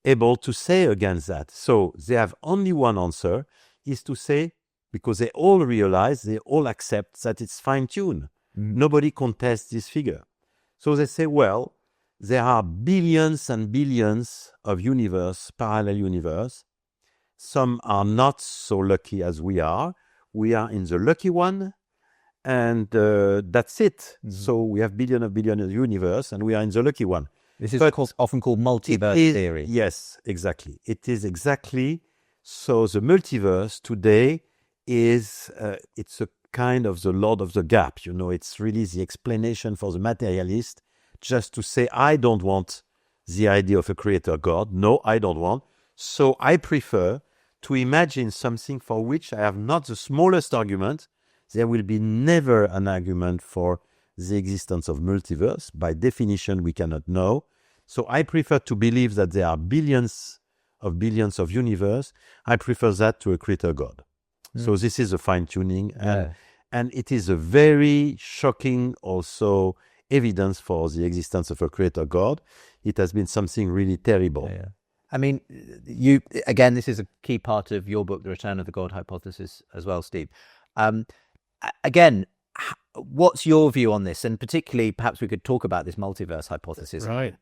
able to say against that? So they have only one answer, is to say, because they all realize, they all accept that it's fine-tuned. Nobody contests this figure. So they say, well, there are billions and billions of parallel universe. Some are not so lucky as we are. We are in the lucky one, and that's it. So we have billions of universe, and we are in the lucky one. This is often called multiverse theory. Yes, exactly. It is exactly. So the multiverse today is, it's a kind of the Lord of the Gap. It's really the explanation for the materialist, just to say, I don't want the idea of a creator God. No, I don't want. So I prefer to imagine something for which I have not the smallest argument. There will be never an argument for the existence of multiverse. By definition, we cannot know. So I prefer to believe that there are billions of universe. I prefer that to a creator God. So this is a fine-tuning. And it is a very shocking also evidence for the existence of a creator God. It has been something really terrible. I mean, this is a key part of your book, The Return of the God Hypothesis, as well, Steve. Again, what's your view on this? And particularly, perhaps we could talk about this multiverse hypothesis. Right.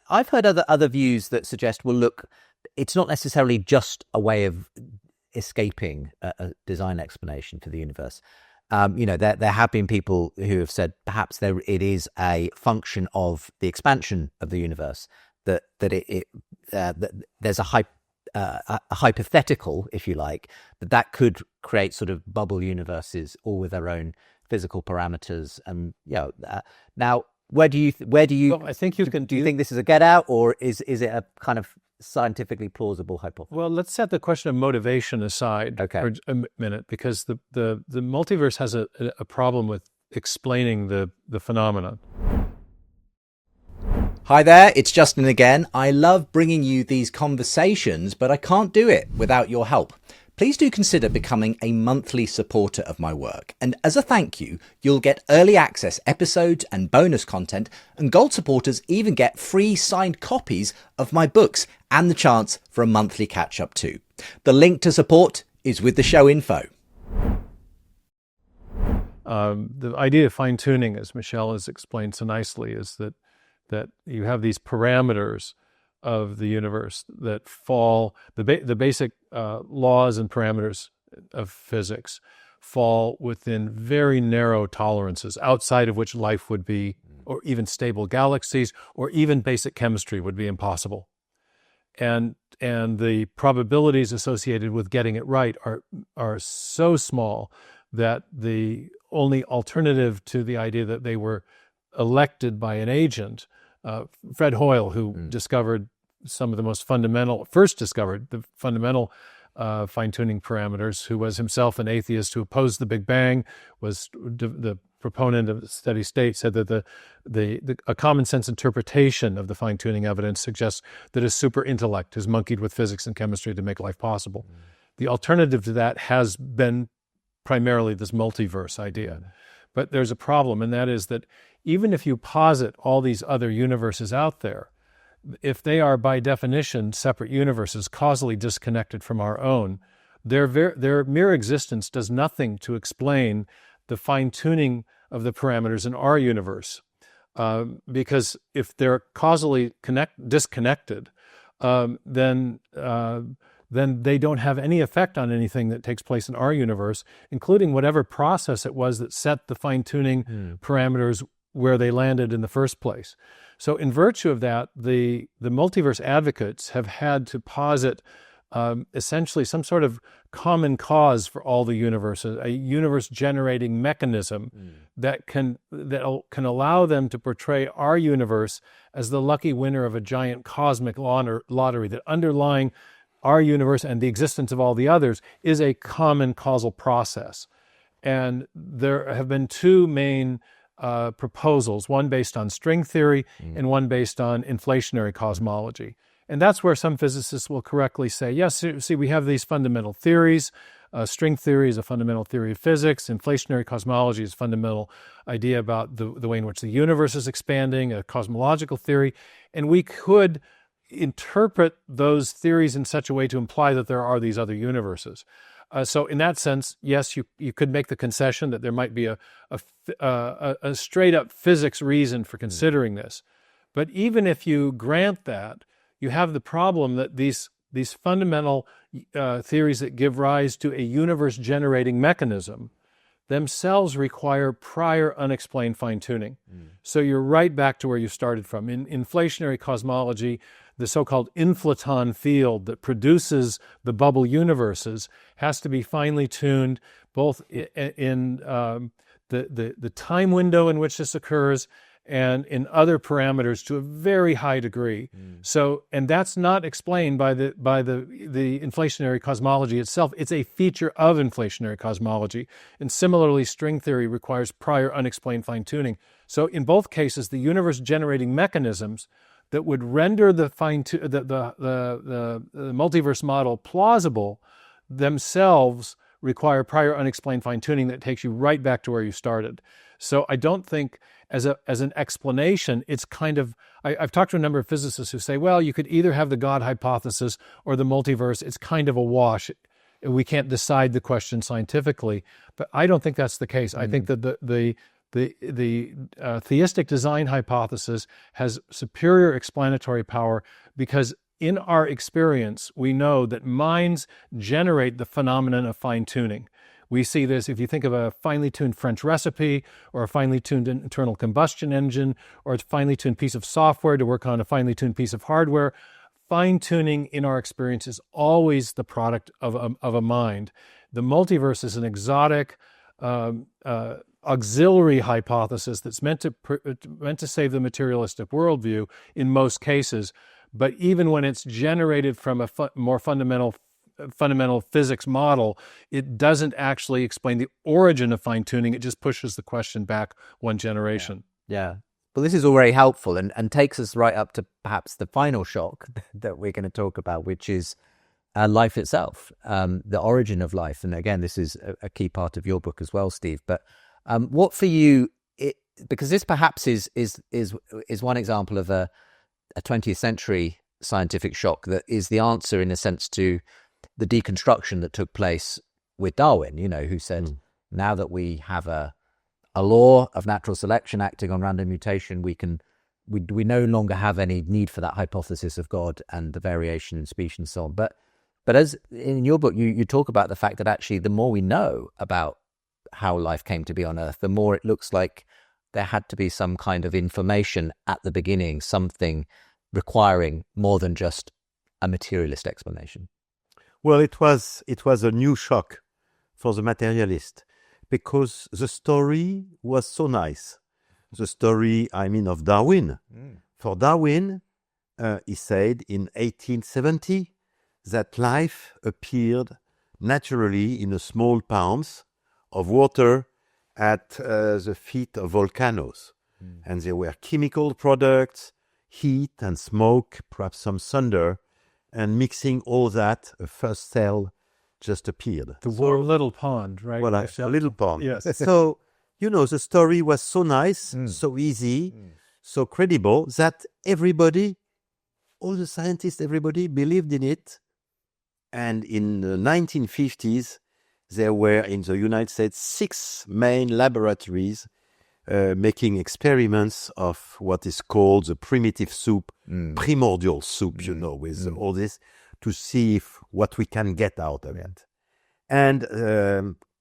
I've heard other views that suggest, well, look, it's not necessarily just a way of escaping a design explanation for the universe. There have been people who have said perhaps it is a function of the expansion of the universe. That there's a hypothetical, if you like, that could create sort of bubble universes, all with their own physical parameters. And now, where do you? Well, I think you can. Do you think this is a get out, or is it a kind of scientifically plausible hypothesis? Well, let's set the question of motivation aside for a minute, because the multiverse has a problem with explaining the phenomenon. Hi there, it's Justin again. I love bringing you these conversations, but I can't do it without your help. Please do consider becoming a monthly supporter of my work. And as a thank you, you'll get early access episodes and bonus content, and Gold supporters even get free signed copies of my books and the chance for a monthly catch-up too. The link to support is with the show info. The idea of fine-tuning, as Michel has explained so nicely, is that you have these parameters of the universe that fall, the basic laws and parameters of physics fall within very narrow tolerances, outside of which life would be, or even stable galaxies, or even basic chemistry would be impossible. And the probabilities associated with getting it right are so small that the only alternative to the idea that they were elected by an agent, Fred Hoyle, who discovered some of the first discovered the fundamental fine-tuning parameters, who was himself an atheist who opposed the Big Bang, was the proponent of the steady state, said that a common sense interpretation of the fine-tuning evidence suggests that a super intellect has monkeyed with physics and chemistry to make life possible. The alternative to that has been primarily this multiverse idea. But there's a problem, and that is that even if you posit all these other universes out there, if they are by definition separate universes, causally disconnected from our own, their mere existence does nothing to explain the fine-tuning of the parameters in our universe. Because if they're causally disconnected, then they don't have any effect on anything that takes place in our universe, including whatever process it was that set the fine-tuning parameters where they landed in the first place. So in virtue of that, the multiverse advocates have had to posit essentially some sort of common cause for all the universes, a universe-generating mechanism that can allow them to portray our universe as the lucky winner of a giant cosmic lottery, that underlying our universe and the existence of all the others is a common causal process. And there have been two main proposals, one based on string theory and one based on inflationary cosmology. And that's where some physicists will correctly say, yes, see, we have these fundamental theories. String theory is a fundamental theory of physics. Inflationary cosmology is a fundamental idea about the way in which the universe is expanding, a cosmological theory. And we could interpret those theories in such a way to imply that there are these other universes. So in that sense, yes, you could make the concession that there might be a straight-up physics reason for considering this. But even if you grant that, you have the problem that these fundamental theories that give rise to a universe-generating mechanism themselves require prior unexplained fine-tuning. So you're right back to where you started from. In inflationary cosmology, the so-called inflaton field that produces the bubble universes has to be finely tuned both in the time window in which this occurs and in other parameters to a very high degree. So, and that's not explained by the inflationary cosmology itself. It's a feature of inflationary cosmology. And similarly, string theory requires prior unexplained fine-tuning. So in both cases, the universe-generating mechanisms that would render the multiverse model plausible themselves require prior unexplained fine-tuning that takes you right back to where you started. So I don't think as an explanation, it's kind of, I've talked to a number of physicists who say, well, you could either have the God hypothesis or the multiverse. It's kind of a wash. We can't decide the question scientifically, but I don't think that's the case. I think that the theistic design hypothesis has superior explanatory power because in our experience, we know that minds generate the phenomenon of fine-tuning. We see this if you think of a finely tuned French recipe or a finely tuned internal combustion engine or a finely tuned piece of software to work on a finely tuned piece of hardware. Fine-tuning in our experience is always the product of a mind. The multiverse is an exotic, auxiliary hypothesis that's meant to save the materialistic worldview in most cases. But even when it's generated from a more fundamental physics model, it doesn't actually explain the origin of fine-tuning. It just pushes the question back one generation. Yeah. Well, this is all very helpful and takes us right up to perhaps the final shock that we're going to talk about, which is life itself, the origin of life. And again, this is a key part of your book as well, Steve. But what for you, because this perhaps is one example of a 20th century scientific shock that is the answer, in a sense, to the deconstruction that took place with Darwin, who said, now that we have a law of natural selection acting on random mutation, we no longer have any need for that hypothesis of God and the variation in species and so on. But as in your book, you talk about the fact that actually the more we know about how life came to be on Earth, the more it looks like there had to be some kind of information at the beginning, something requiring more than just a materialist explanation. Well, it was a new shock for the materialist because the story was so nice. The story, of Darwin. For Darwin, he said in 1870 that life appeared naturally in a small ponds of water at the feet of volcanoes. And there were chemical products, heat and smoke, perhaps some thunder, and mixing all that, a first cell just appeared. The little pond, right? Well, a little pond. Yes. So, the story was so nice, so easy, so credible, that everybody all the scientists, everybody believed in it. And in the 1950s, there were in the United States 6 main laboratories making experiments of what is called the primitive soup, primordial soup, with all this, to see what we can get out of it. And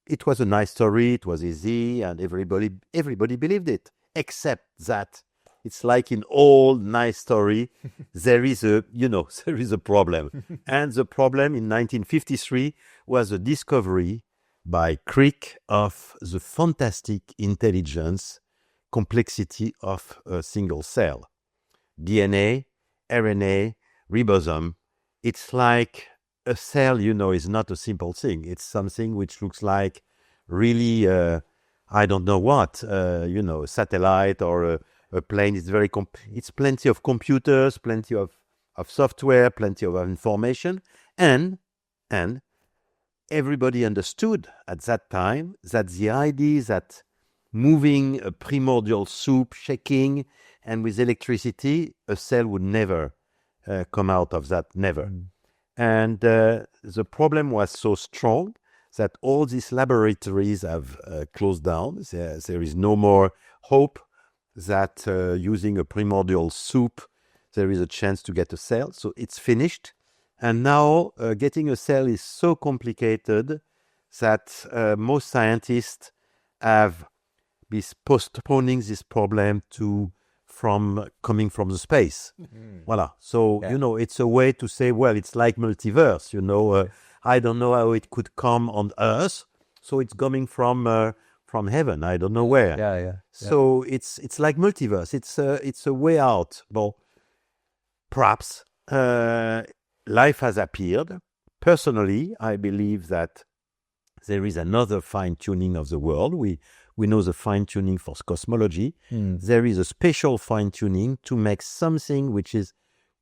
it was a nice story, it was easy, and everybody believed it, except that it's like in all nice story, there is a problem. And the problem in 1953 was the discovery by Crick of the fantastic intelligence complexity of a single cell. DNA, RNA, ribosome. It's like a cell, is not a simple thing. It's something which looks like really, I don't know what, a satellite or a plane. It's it's plenty of computers, plenty of software, plenty of information, and everybody understood at that time that the idea that moving a primordial soup, shaking, and with electricity, a cell would never come out of that, never. And the problem was so strong that all these laboratories have closed down. There is no more hope that using a primordial soup, there is a chance to get a cell. So it's finished. And now getting a cell is so complicated that most scientists have been postponing this problem coming from the space. Voila. So, it's a way to say, well, it's like multiverse, I don't know how it could come on Earth. So it's coming from heaven. I don't know where. So it's like multiverse. It's a way out. Well, perhaps life has appeared. Personally, I believe that there is another fine-tuning of the world. We know the fine-tuning for cosmology. There is a special fine-tuning to make something which is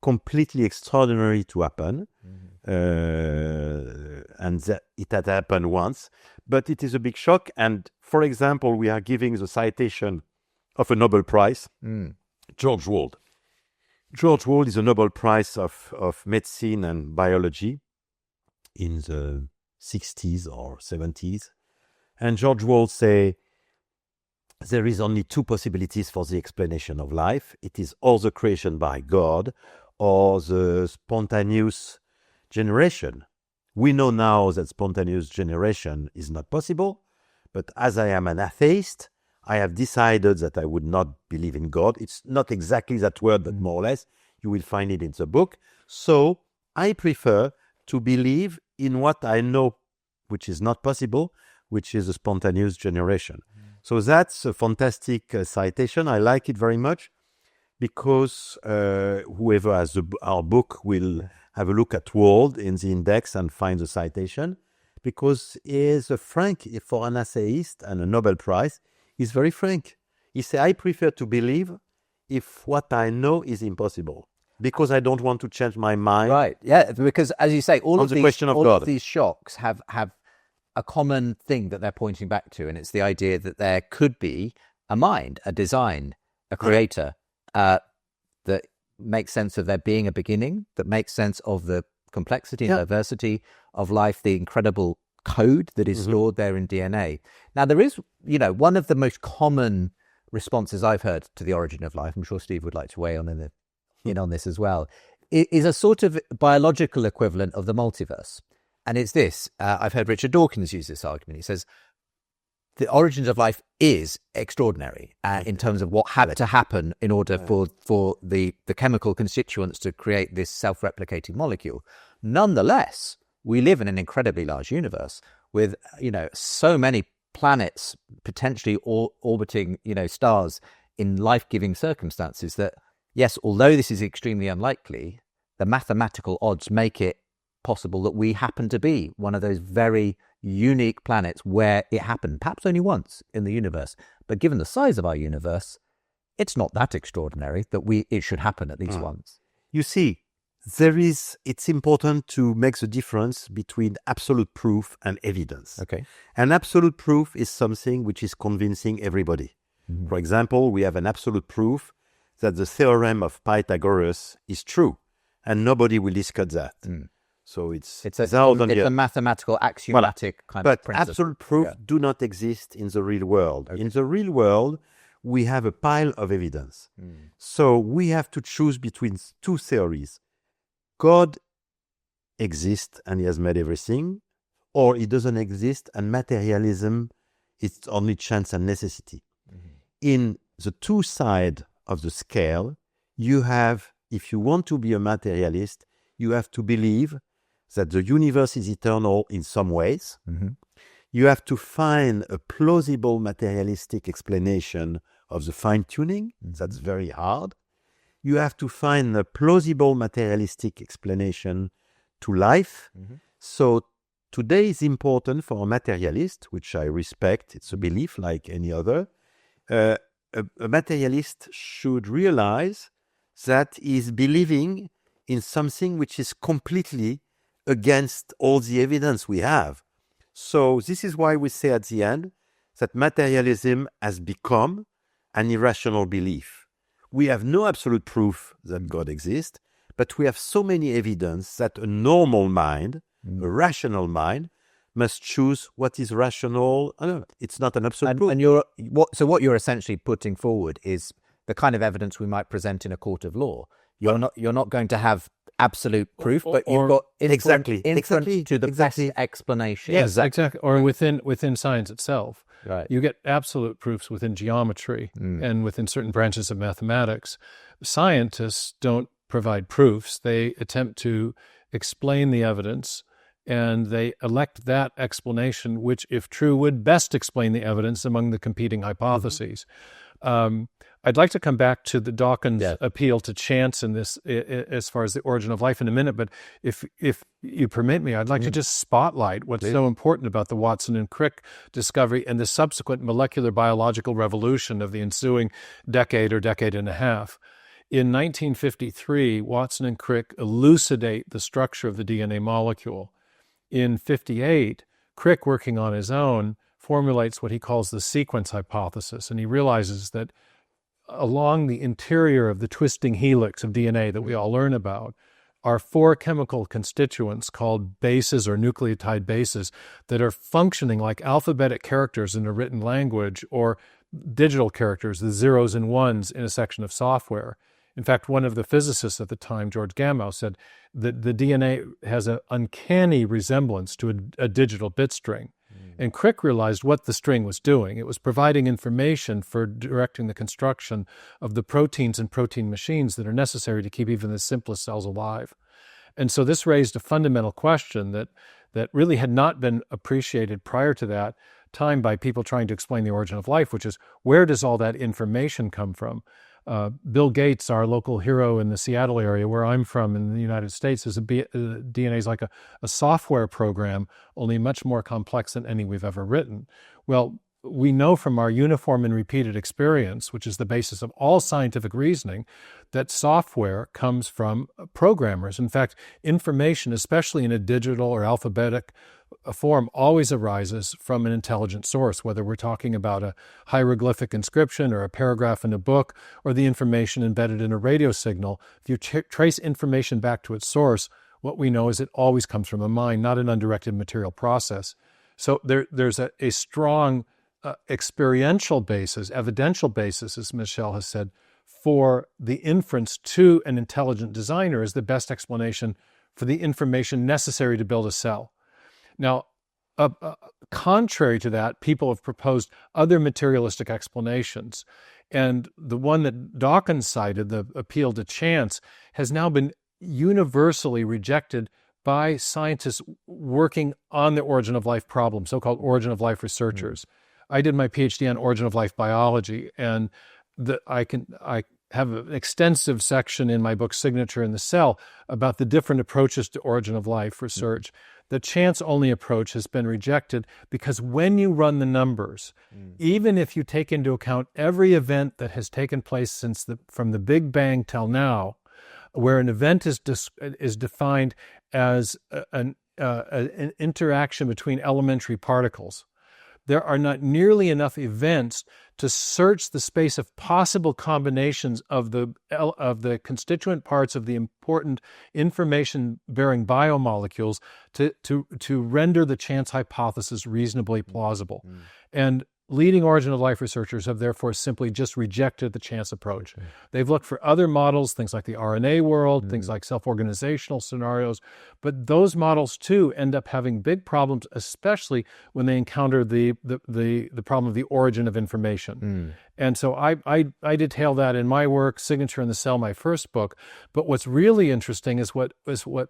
completely extraordinary to happen. And that it had happened once. But it is a big shock. And, for example, we are giving the citation of a Nobel Prize, George Wald. George Wald is a Nobel Prize of medicine and biology in the 60s or 70s. And George Wald say, there is only 2 possibilities for the explanation of life. It is or the creation by God or the spontaneous generation. We know now that spontaneous generation is not possible, but as I am an atheist, I have decided that I would not believe in God. It's not exactly that word, but more or less. You will find it in the book. So I prefer to believe in what I know, which is not possible, which is a spontaneous generation. So that's a fantastic citation. I like it very much because whoever has our book will have a look at Wald in the index and find the citation, because he is frank for an essayist and a Nobel Prize. He's very frank. He said, I prefer to believe if what I know is impossible, because I don't want to change my mind. Right, yeah, because as you say, all of these shocks have a common thing that they're pointing back to, and it's the idea that there could be a mind, a design, a creator that makes sense of there being a beginning, that makes sense of the complexity and diversity of life, the incredible code that is stored there in DNA. Now, there is, one of the most common responses I've heard to the origin of life, I'm sure Steve would like to weigh in on this as well, is a sort of biological equivalent of the multiverse. And it's this, I've heard Richard Dawkins use this argument. He says, the origins of life is extraordinary in terms of what had to happen in order for the chemical constituents to create this self-replicating molecule. Nonetheless, we live in an incredibly large universe with, so many planets potentially orbiting, stars in life-giving circumstances that, yes, although this is extremely unlikely, the mathematical odds make it possible that we happen to be one of those very unique planets where it happened, perhaps only once in the universe. But given the size of our universe, it's not that extraordinary that it should happen at least once. You see, it's important to make the difference between absolute proof and evidence. Okay. And absolute proof is something which is convincing everybody. Mm-hmm. For example, we have an absolute proof that the theorem of Pythagoras is true. and nobody will discuss that. So it's a mathematical axiomatic kind of principle. But absolute proof do not exist in the real world. Okay. In the real world, we have a pile of evidence. So we have to choose between two theories. God exists and he has made everything, or he doesn't exist and materialism is only chance and necessity. In the two sides of the scale, you have, if you want to be a materialist, you have to believe that the universe is eternal in some ways. You have to find a plausible materialistic explanation of the fine-tuning. That's very hard. You have to find a plausible materialistic explanation to life. So today is important for a materialist, which I respect. It's a belief like any other. A materialist should realize that he's believing in something which is completely against all the evidence we have. So this is why we say at the end that materialism has become an irrational belief. We have no absolute proof that God exists, but we have so many evidence that a normal mind, a rational mind, must choose what is rational. It's not an absolute proof. So what you're essentially putting forward is the kind of evidence we might present in a court of law. You're not going to have absolute proof, but you've got inference to the best explanation. Yes, exactly. Or within science itself. Right. You get absolute proofs within geometry and within certain branches of mathematics. Scientists don't provide proofs. They attempt to explain the evidence, and they elect that explanation, which, if true, would best explain the evidence among the competing hypotheses. I'd like to come back to the Dawkins appeal to chance in this, as far as the origin of life in a minute. But if you permit me, I'd like to just spotlight what's so important about the Watson and Crick discovery and the subsequent molecular biological revolution of the ensuing decade or decade and a half. In 1953, Watson and Crick elucidate the structure of the DNA molecule. In 1958, Crick, working on his own, formulates what he calls the sequence hypothesis, and he realizes that along the interior of the twisting helix of DNA that we all learn about are four chemical constituents called bases or nucleotide bases that are functioning like alphabetic characters in a written language or digital characters, the zeros and ones in a section of software. In fact, one of the physicists at the time, George Gamow, said that the DNA has an uncanny resemblance to a digital bit string. And Crick realized what the string was doing. It was providing information for directing the construction of the proteins and protein machines that are necessary to keep even the simplest cells alive. And so this raised a fundamental question that really had not been appreciated prior to that time by people trying to explain the origin of life, which is, where does all that information come from? Bill Gates, our local hero in the Seattle area, where I'm from in the United States, DNA is like a software program, only much more complex than any we've ever written. Well, we know from our uniform and repeated experience, which is the basis of all scientific reasoning, that software comes from programmers. In fact, information, especially in a digital or alphabetic form, always arises from an intelligent source, whether we're talking about a hieroglyphic inscription or a paragraph in a book or the information embedded in a radio signal. If you trace information back to its source, what we know is it always comes from a mind, not an undirected material process. So there's a strong experiential basis, evidential basis, as Michel has said, for the inference to an intelligent designer is the best explanation for the information necessary to build a cell. Now, contrary to that, people have proposed other materialistic explanations. And the one that Dawkins cited, the appeal to chance, has now been universally rejected by scientists working on the origin of life problem, so-called origin of life researchers. I did my PhD on origin of life biology, and I have an extensive section in my book Signature in the Cell about the different approaches to origin of life research. The chance-only approach has been rejected because when you run the numbers, even if you take into account every event that has taken place from the Big Bang till now, where an event is defined as an interaction between elementary particles, there are not nearly enough events to search the space of possible combinations of the constituent parts of the important information-bearing biomolecules to render the chance hypothesis reasonably plausible. And leading origin of life researchers have therefore simply just rejected the chance approach. They've looked for other models, things like the RNA world, things like self-organizational scenarios, but those models too end up having big problems, especially when they encounter the problem of the origin of information. And so I detail that in my work, Signature in the Cell, my first book. But what's really interesting is what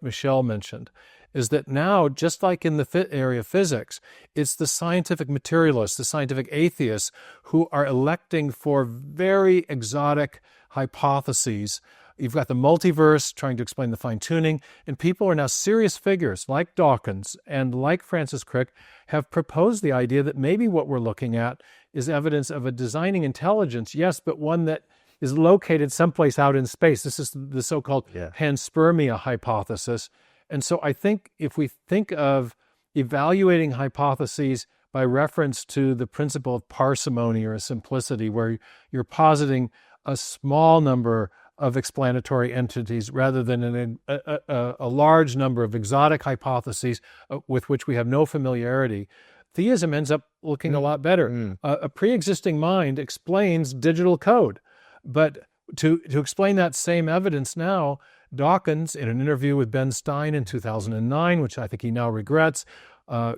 Michel mentioned, is that now, just like in the area of physics, it's the scientific materialists, the scientific atheists, who are electing for very exotic hypotheses. You've got the multiverse trying to explain the fine-tuning, and people are now serious figures like Dawkins and like Francis Crick have proposed the idea that maybe what we're looking at is evidence of a designing intelligence, yes, but one that is located someplace out in space. This is the so-called panspermia hypothesis. And so I think if we think of evaluating hypotheses by reference to the principle of parsimony or simplicity, where you're positing a small number of explanatory entities rather than a large number of exotic hypotheses with which we have no familiarity, theism ends up looking a lot better. A pre-existing mind explains digital code. But to explain that same evidence now, Dawkins, in an interview with Ben Stein in 2009, which I think he now regrets,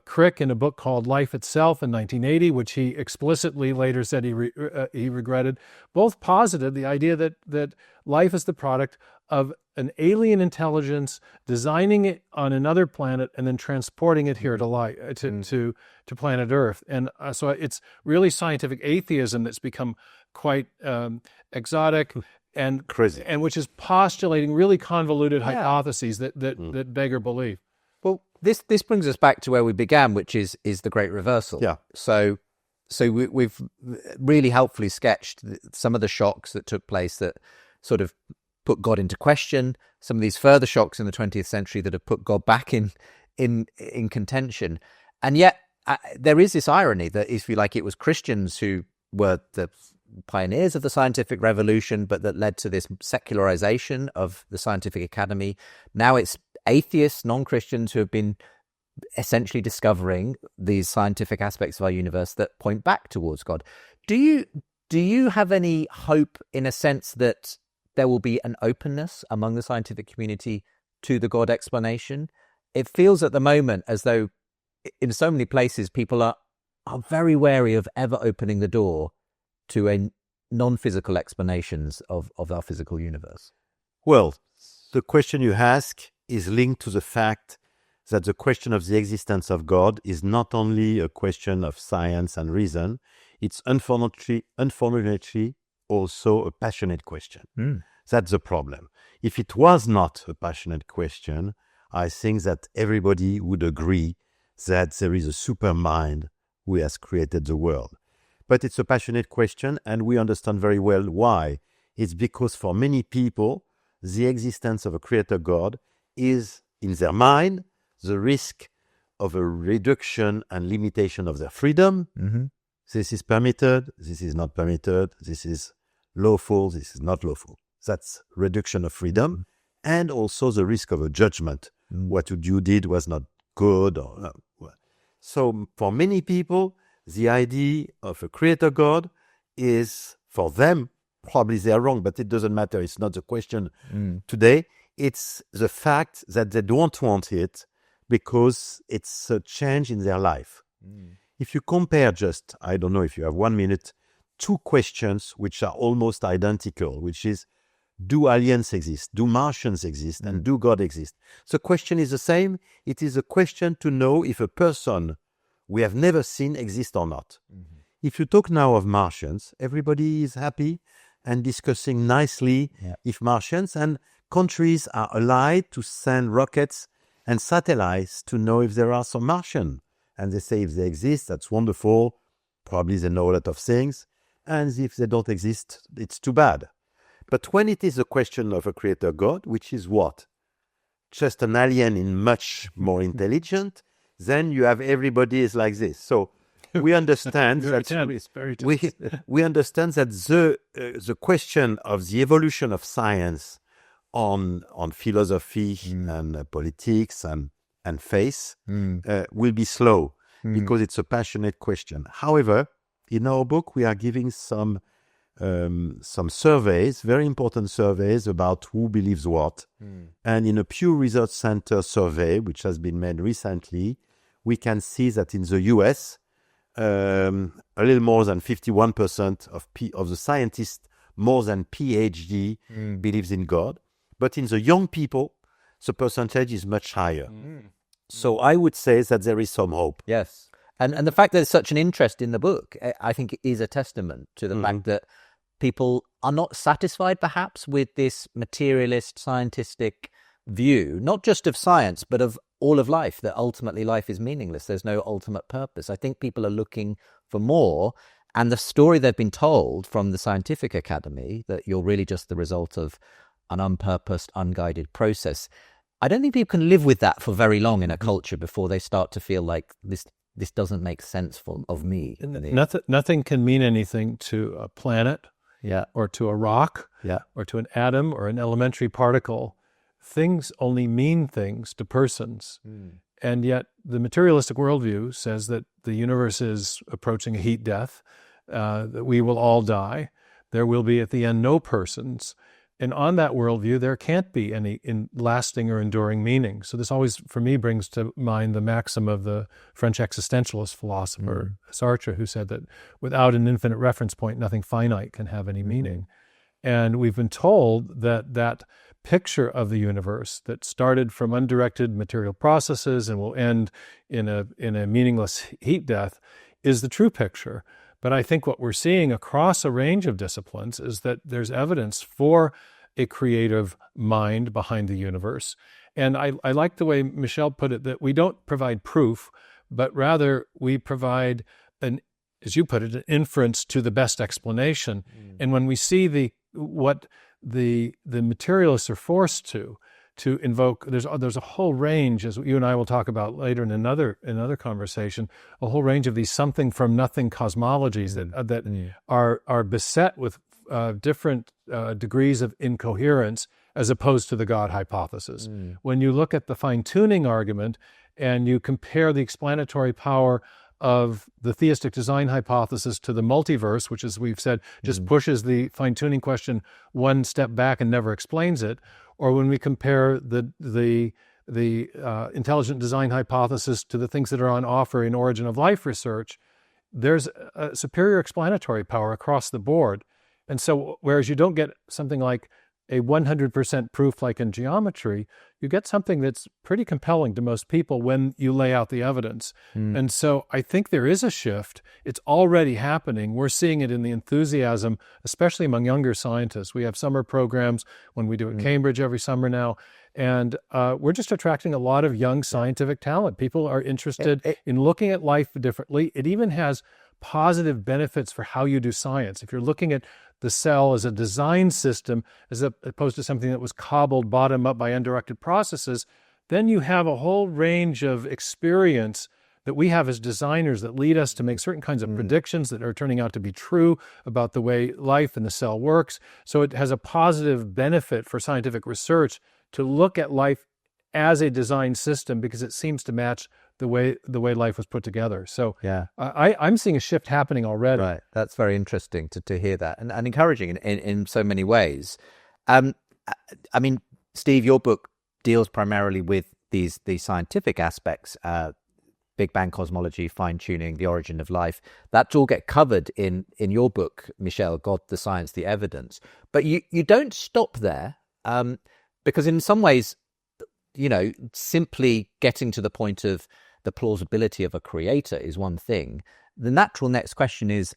Crick in a book called Life Itself in 1980, which he explicitly later said he regretted, both posited the idea that life is the product of an alien intelligence designing it on another planet and then transporting it here to life, to planet Earth. And so it's really scientific atheism that's become quite exotic and crazy, and which is postulating really convoluted hypotheses that beggar belief. Well, this brings us back to where we began, which is the Great Reversal. Yeah. So we've really helpfully sketched some of the shocks that took place that sort of put God into question. Some of these further shocks in the 20th century that have put God back in contention. And yet there is this irony that, if you like, it was Christians who were the pioneers of the scientific revolution, but that led to this secularization of the scientific academy. Now it's atheists, non-Christians, who have been essentially discovering these scientific aspects of our universe that point back towards God. Do you have any hope, in a sense, that there will be an openness among the scientific community to the God explanation? It feels at the moment as though in so many places people are very wary of ever opening the door to a non-physical explanations of our physical universe. Well, the question you ask is linked to the fact that the question of the existence of God is not only a question of science and reason, it's unfortunately also a passionate question. That's the problem. If it was not a passionate question, I think that everybody would agree that there is a super mind who has created the world. But it's a passionate question, and we understand very well why. It's because for many people, the existence of a creator God is, in their mind, the risk of a reduction and limitation of their freedom. This is permitted, this is not permitted, this is lawful, this is not lawful. That's reduction of freedom, and also the risk of a judgment. What you did was not good. So for many people, the idea of a creator God is, for them, probably they're wrong, but it doesn't matter. It's not the question today. It's the fact that they don't want it because it's a change in their life. If you compare just, I don't know if you have 1 minute, two questions which are almost identical, which is, do aliens exist? Do Martians exist? And do God exist? The question is the same. It is a question to know if a person we have never seen exist or not. If you talk now of Martians, everybody is happy and discussing nicely if Martians, and countries are allied to send rockets and satellites to know if there are some Martian. And they say if they exist, that's wonderful. Probably they know a lot of things. And if they don't exist, it's too bad. But when it is a question of a creator God, which is what? Just an alien in much more intelligent, then you have everybody is like this. So we understand Very that tense, very tense. we understand that the question of the evolution of science on philosophy and politics and faith will be slow because it's a passionate question. However, in our book, we are giving some surveys, very important surveys about who believes what. And in a Pew Research Center survey, which has been made recently, we can see that in the US, a little more than 51% of the scientists, more than PhD, believes in God. But in the young people, the percentage is much higher. So I would say that there is some hope. Yes. And the fact that there's such an interest in the book, I think is a testament to the fact that people are not satisfied perhaps with this materialist scientific view, not just of science, but of all of life, that ultimately life is meaningless. There's no ultimate purpose. I think people are looking for more. And the story they've been told from the Scientific Academy, that you're really just the result of an unpurposed, unguided process, I don't think people can live with that for very long in a culture before they start to feel like this doesn't make sense of me. Nothing can mean anything to a planet, or to a rock, or to an atom or an elementary particle. Things only mean things to persons. And yet the materialistic worldview says that the universe is approaching a heat death, that we will all die. There will be at the end no persons. And on that worldview, there can't be any lasting or enduring meaning. So this always, for me, brings to mind the maxim of the French existentialist philosopher Sartre, who said that without an infinite reference point, nothing finite can have any meaning. And we've been told that that picture of the universe that started from undirected material processes and will end in a meaningless heat death is the true picture. But I think what we're seeing across a range of disciplines is that there's evidence for a creative mind behind the universe. And I like the way Michel put it, that we don't provide proof, but rather we provide as you put it, an inference to the best explanation. And when we see what the materialists are forced to invoke, there's a whole range, as you and I will talk about later in another conversation, a whole range of these something from nothing cosmologies that are beset with different degrees of incoherence as opposed to the God hypothesis. When you look at the fine-tuning argument and you compare the explanatory power of the theistic design hypothesis to the multiverse, which, as we've said, just pushes the fine-tuning question one step back and never explains it, or when we compare the intelligent design hypothesis to the things that are on offer in origin of life research, there's a superior explanatory power across the board. And so whereas you don't get something like a 100% proof like in geometry, you get something that's pretty compelling to most people when you lay out the evidence. And so I think there is a shift. It's already happening. We're seeing it in the enthusiasm, especially among younger scientists. We have summer programs when we do at Cambridge every summer now. And we're just attracting a lot of young scientific talent. People are interested in looking at life differently. It even has positive benefits for how you do science. If you're looking at the cell as a design system, as opposed to something that was cobbled bottom up by undirected processes, then you have a whole range of experience that we have as designers that lead us to make certain kinds of predictions that are turning out to be true about the way life in the cell works. So it has a positive benefit for scientific research to look at life as a design system because it seems to match the way life was put together. So I'm seeing a shift happening already. Right, that's very interesting to hear that, and encouraging in so many ways. I mean, Steve, your book deals primarily with these scientific aspects, Big Bang cosmology, fine-tuning, the origin of life. That all get covered in your book, Michel, God, the Science, the Evidence. But you don't stop there, because in some ways, simply getting to the point of the plausibility of a creator is one thing. The natural next question is,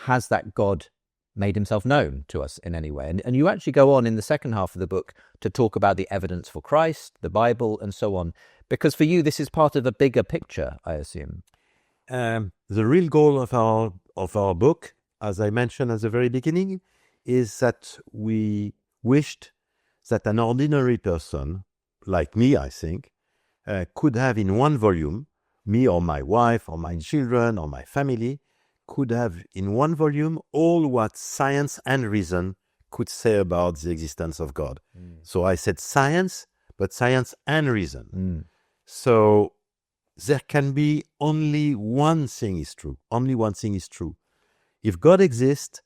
has that God made himself known to us in any way? And you actually go on in the second half of the book to talk about the evidence for Christ, the Bible, and so on. Because for you, this is part of a bigger picture, I assume. The real goal of our book, as I mentioned at the very beginning, is that we wished that an ordinary person, like me, I think, could have in one volume me or my wife or my children or my family could have in one volume all what science and reason could say about the existence of God. So I said science, but science and reason. So there can be only one thing is true. Only one thing is true. If God exists,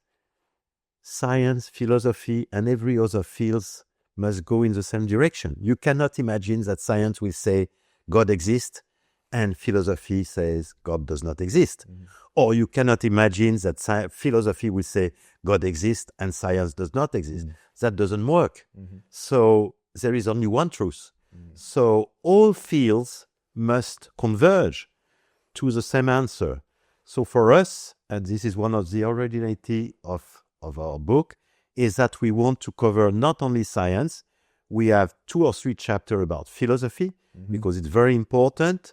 science, philosophy, and every other fields must go in the same direction. You cannot imagine that science will say God exists and philosophy says God does not exist. Or you cannot imagine that philosophy will say God exists and science does not exist. That doesn't work. So there is only one truth. So all fields must converge to the same answer. So for us, and this is one of the originality of our book, is that we want to cover not only science, we have 2 or 3 chapters about philosophy, because it's very important,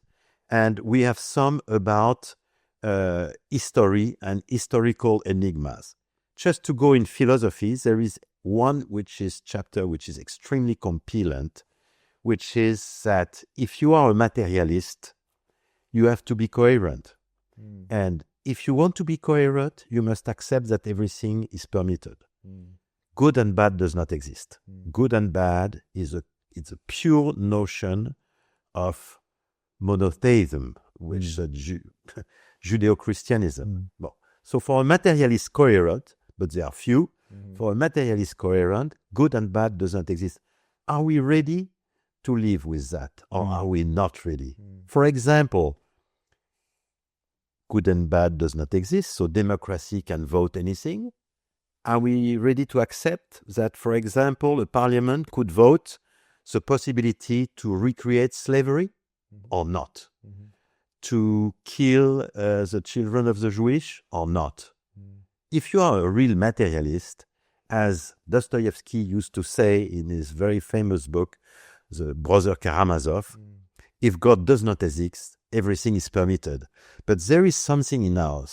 and we have some about history and historical enigmas. Just to go in philosophy, there is one chapter which is extremely compelling, which is that if you are a materialist, you have to be coherent. And if you want to be coherent, you must accept that everything is permitted. Good and bad does not exist. Good and bad it's a pure notion of monotheism, which is Judeo-Christianism. So for a materialist coherent, but there are few, for a materialist coherent, good and bad does not exist. Are we ready to live with that, or are we not ready? For example, good and bad does not exist, so democracy can vote anything. Are we ready to accept that, for example, a parliament could vote the possibility to recreate slavery or not? To kill the children of the Jewish or not? If you are a real materialist, as Dostoevsky used to say in his very famous book, The Brother Karamazov, if God does not exist, everything is permitted. But there is something in our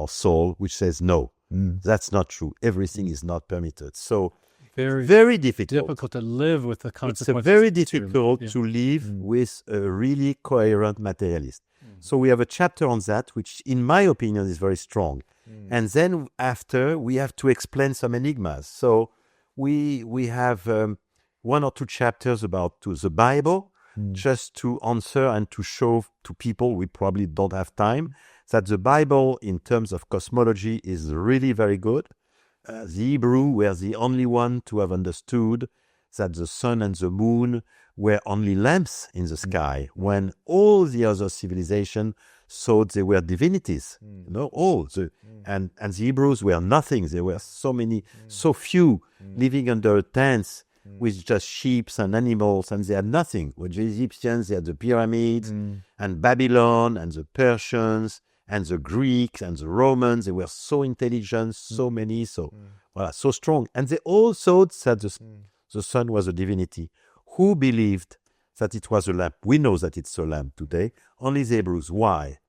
soul, which says, no, that's not true. Everything is not permitted. So very difficult to live with the consequences. It's very difficult to live with a really coherent materialist. So we have a chapter on that, which in my opinion is very strong. And then after, we have to explain some enigmas. So we have 1 or 2 chapters about the Bible, just to answer and to show to people, we probably don't have time, that the Bible in terms of cosmology is really very good. The Hebrew were the only one to have understood that the sun and the moon were only lamps in the sky, when all the other civilizations thought they were divinities. And the Hebrews were nothing. There were so few living under tents with just sheep and animals, and they had nothing. With the Egyptians, they had the pyramids, and Babylon, and the Persians, and the Greeks, and the Romans. They were so intelligent, so many, so strong. And they all thought that the sun was a divinity. Who believed that it was a lamp? We know that it's a lamp today. Only the Hebrews. Why?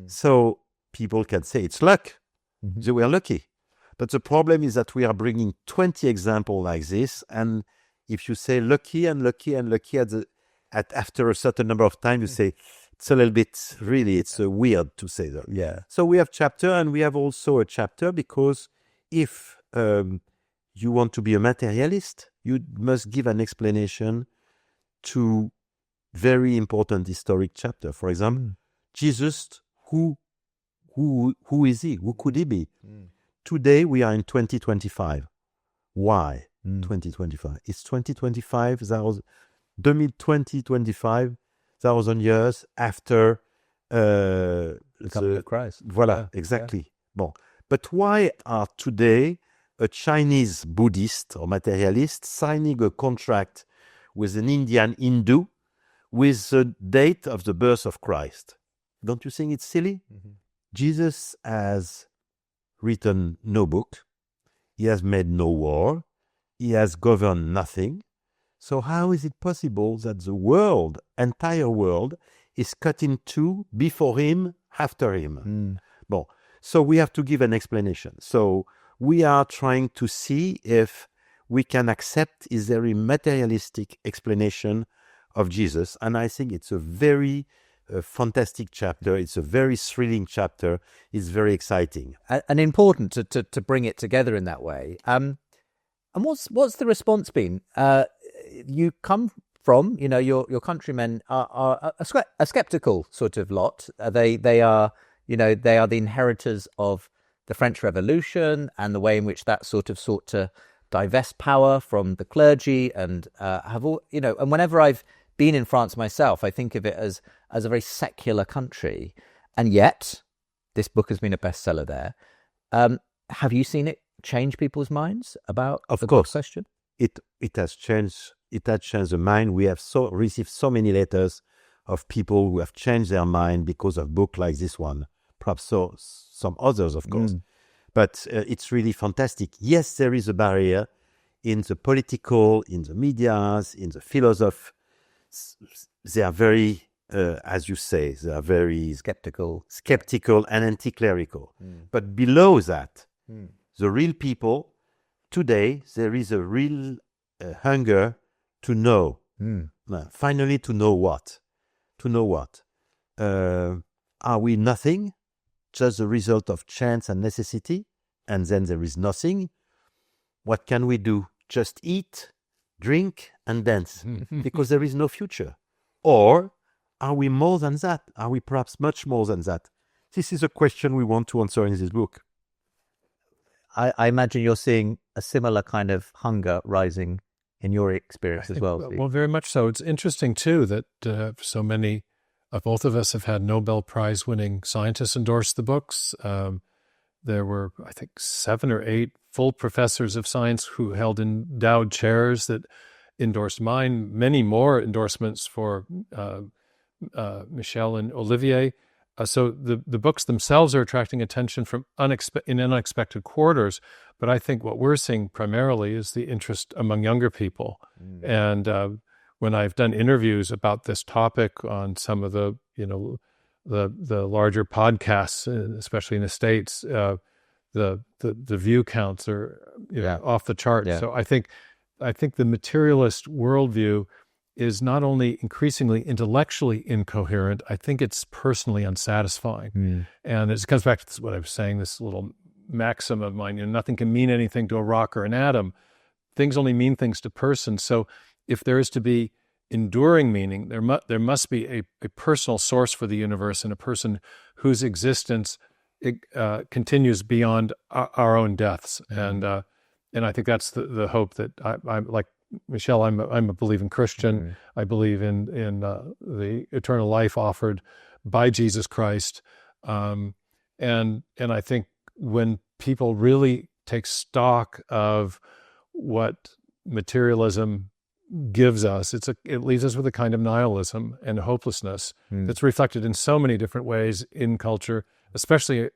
So people can say it's luck. They were lucky. But the problem is that we are bringing 20 examples like this, and if you say lucky and lucky and lucky after a certain number of times, you say it's a little bit, really, it's weird to say that. Yeah. So we have chapter, and we have also a chapter because if you want to be a materialist, you must give an explanation to very important historic chapter. For example, Jesus, who is he? Who could he be? Today we are in 2025. Why 2025? It's 2025, 2025,000 years after the coming of Christ. Voilà, exactly. Yeah. Bon. But why are today a Chinese Buddhist or materialist signing a contract with an Indian Hindu with the date of the birth of Christ? Don't you think it's silly? Jesus has written no book. He has made no war. He has governed nothing. So how is it possible that the world, entire world, is cut in two before him, after him? Bon. So we have to give an explanation. So we are trying to see if we can accept his very materialistic explanation of Jesus. And I think it's a very a fantastic chapter. It's a very thrilling chapter. It's very exciting. And important to bring it together in that way. And what's the response been? You come from, your countrymen are a skeptical sort of lot. They are the inheritors of the French Revolution and the way in which that sort of sought to divest power from the clergy, and and whenever I've been in France myself, I think of it as a very secular country, and yet this book has been a bestseller there. Have you seen it change people's minds about the question? It has changed. It has changed the mind. We have received so many letters of people who have changed their mind because of book like this one. Perhaps some others, of course. But it's really fantastic. Yes, there is a barrier in the political, in the medias, in the philosophy. They are very, as you say, they are very skeptical and anti-clerical. But below that, the real people, today, there is a real hunger to know. Finally, to know what? To know what? Are we nothing? Just the result of chance and necessity, and then there is nothing? What can we do? Just eat, drink, and dance, because there is no future. Or are we more than that? Are we perhaps much more than that? This is a question we want to answer in this book. I imagine you're seeing a similar kind of hunger rising in your experience as well, Steve. Well, very much so. It's interesting, too, that so many both of us have had Nobel Prize-winning scientists endorse the books. There were, I think, 7 or 8 full professors of science who held endowed chairs that endorsed mine. Many more endorsements for Michel and Olivier. So the books themselves are attracting attention from in unexpected quarters. But I think what we're seeing primarily is the interest among younger people. And when I've done interviews about this topic on some of the larger podcasts, especially in the States, the view counts are off the charts. Yeah. So I think the materialist worldview is not only increasingly intellectually incoherent, I think it's personally unsatisfying. And it comes back to what I was saying, this little maxim of mine, nothing can mean anything to a rock or an atom. Things only mean things to persons. So if there is to be enduring meaning, there must be a personal source for the universe, and a person whose existence continues beyond our own deaths. And I think that's the hope that I'm like Michel. I'm a believing Christian. I believe in the eternal life offered by Jesus Christ. And I think when people really take stock of what materialism gives us, it leaves us with a kind of nihilism and hopelessness that's reflected in so many different ways in culture, especially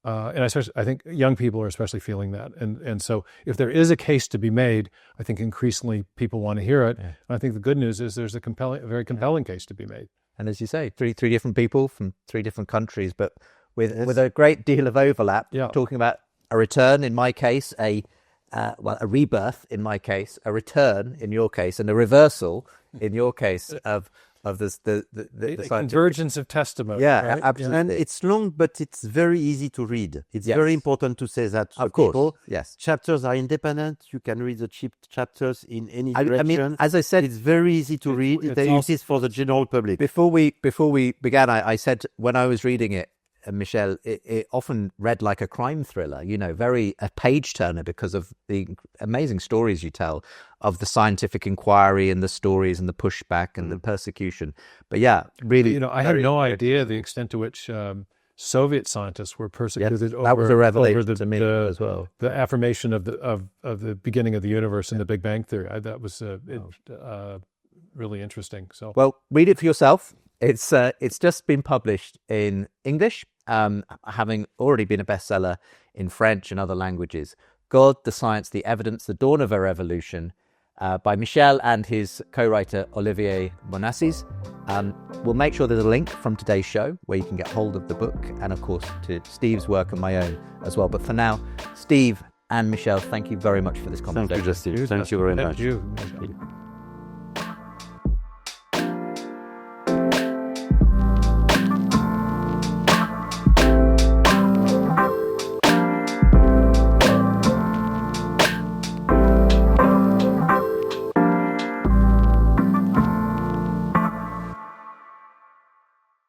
I think young people are especially feeling that. And so if there is a case to be made, I think increasingly people want to hear it. Yeah. And I think the good news is there's a very compelling case to be made. And as you say, three different people from 3 different countries, but with a great deal of overlap, talking about a return, in my case, a rebirth, in my case, a return, in your case, and a reversal, in your case, of the convergence of testimony. Yeah, right? absolutely. And it's long, but it's very easy to read. It's very important to say that to people. Yes. Chapters are independent. You can read the chapters in any direction. I mean, as I said, it's very easy to read. It is for the general public. Before we began, I said when I was reading it, Michel, it often read like a crime thriller, very a page turner because of the amazing stories you tell of the scientific inquiry and the stories and the pushback and the persecution. But really, I had no idea the extent to which Soviet scientists were persecuted. That was a revelation to me as well. The affirmation of the beginning of the universe and the Big Bang Theory. That was really interesting. So, well, read it for yourself. It's just been published in English, having already been a bestseller in French and other languages. God, the Science, the Evidence, the Dawn of a Revolution, by Michel and his co-writer Olivier Bonassis. We'll make sure there's a link from today's show where you can get hold of the book, and of course to Steve's work and my own as well. But for now, Steve and Michel, thank you very much for this conversation. Thank you, Justin. Thank you very much. Thank you.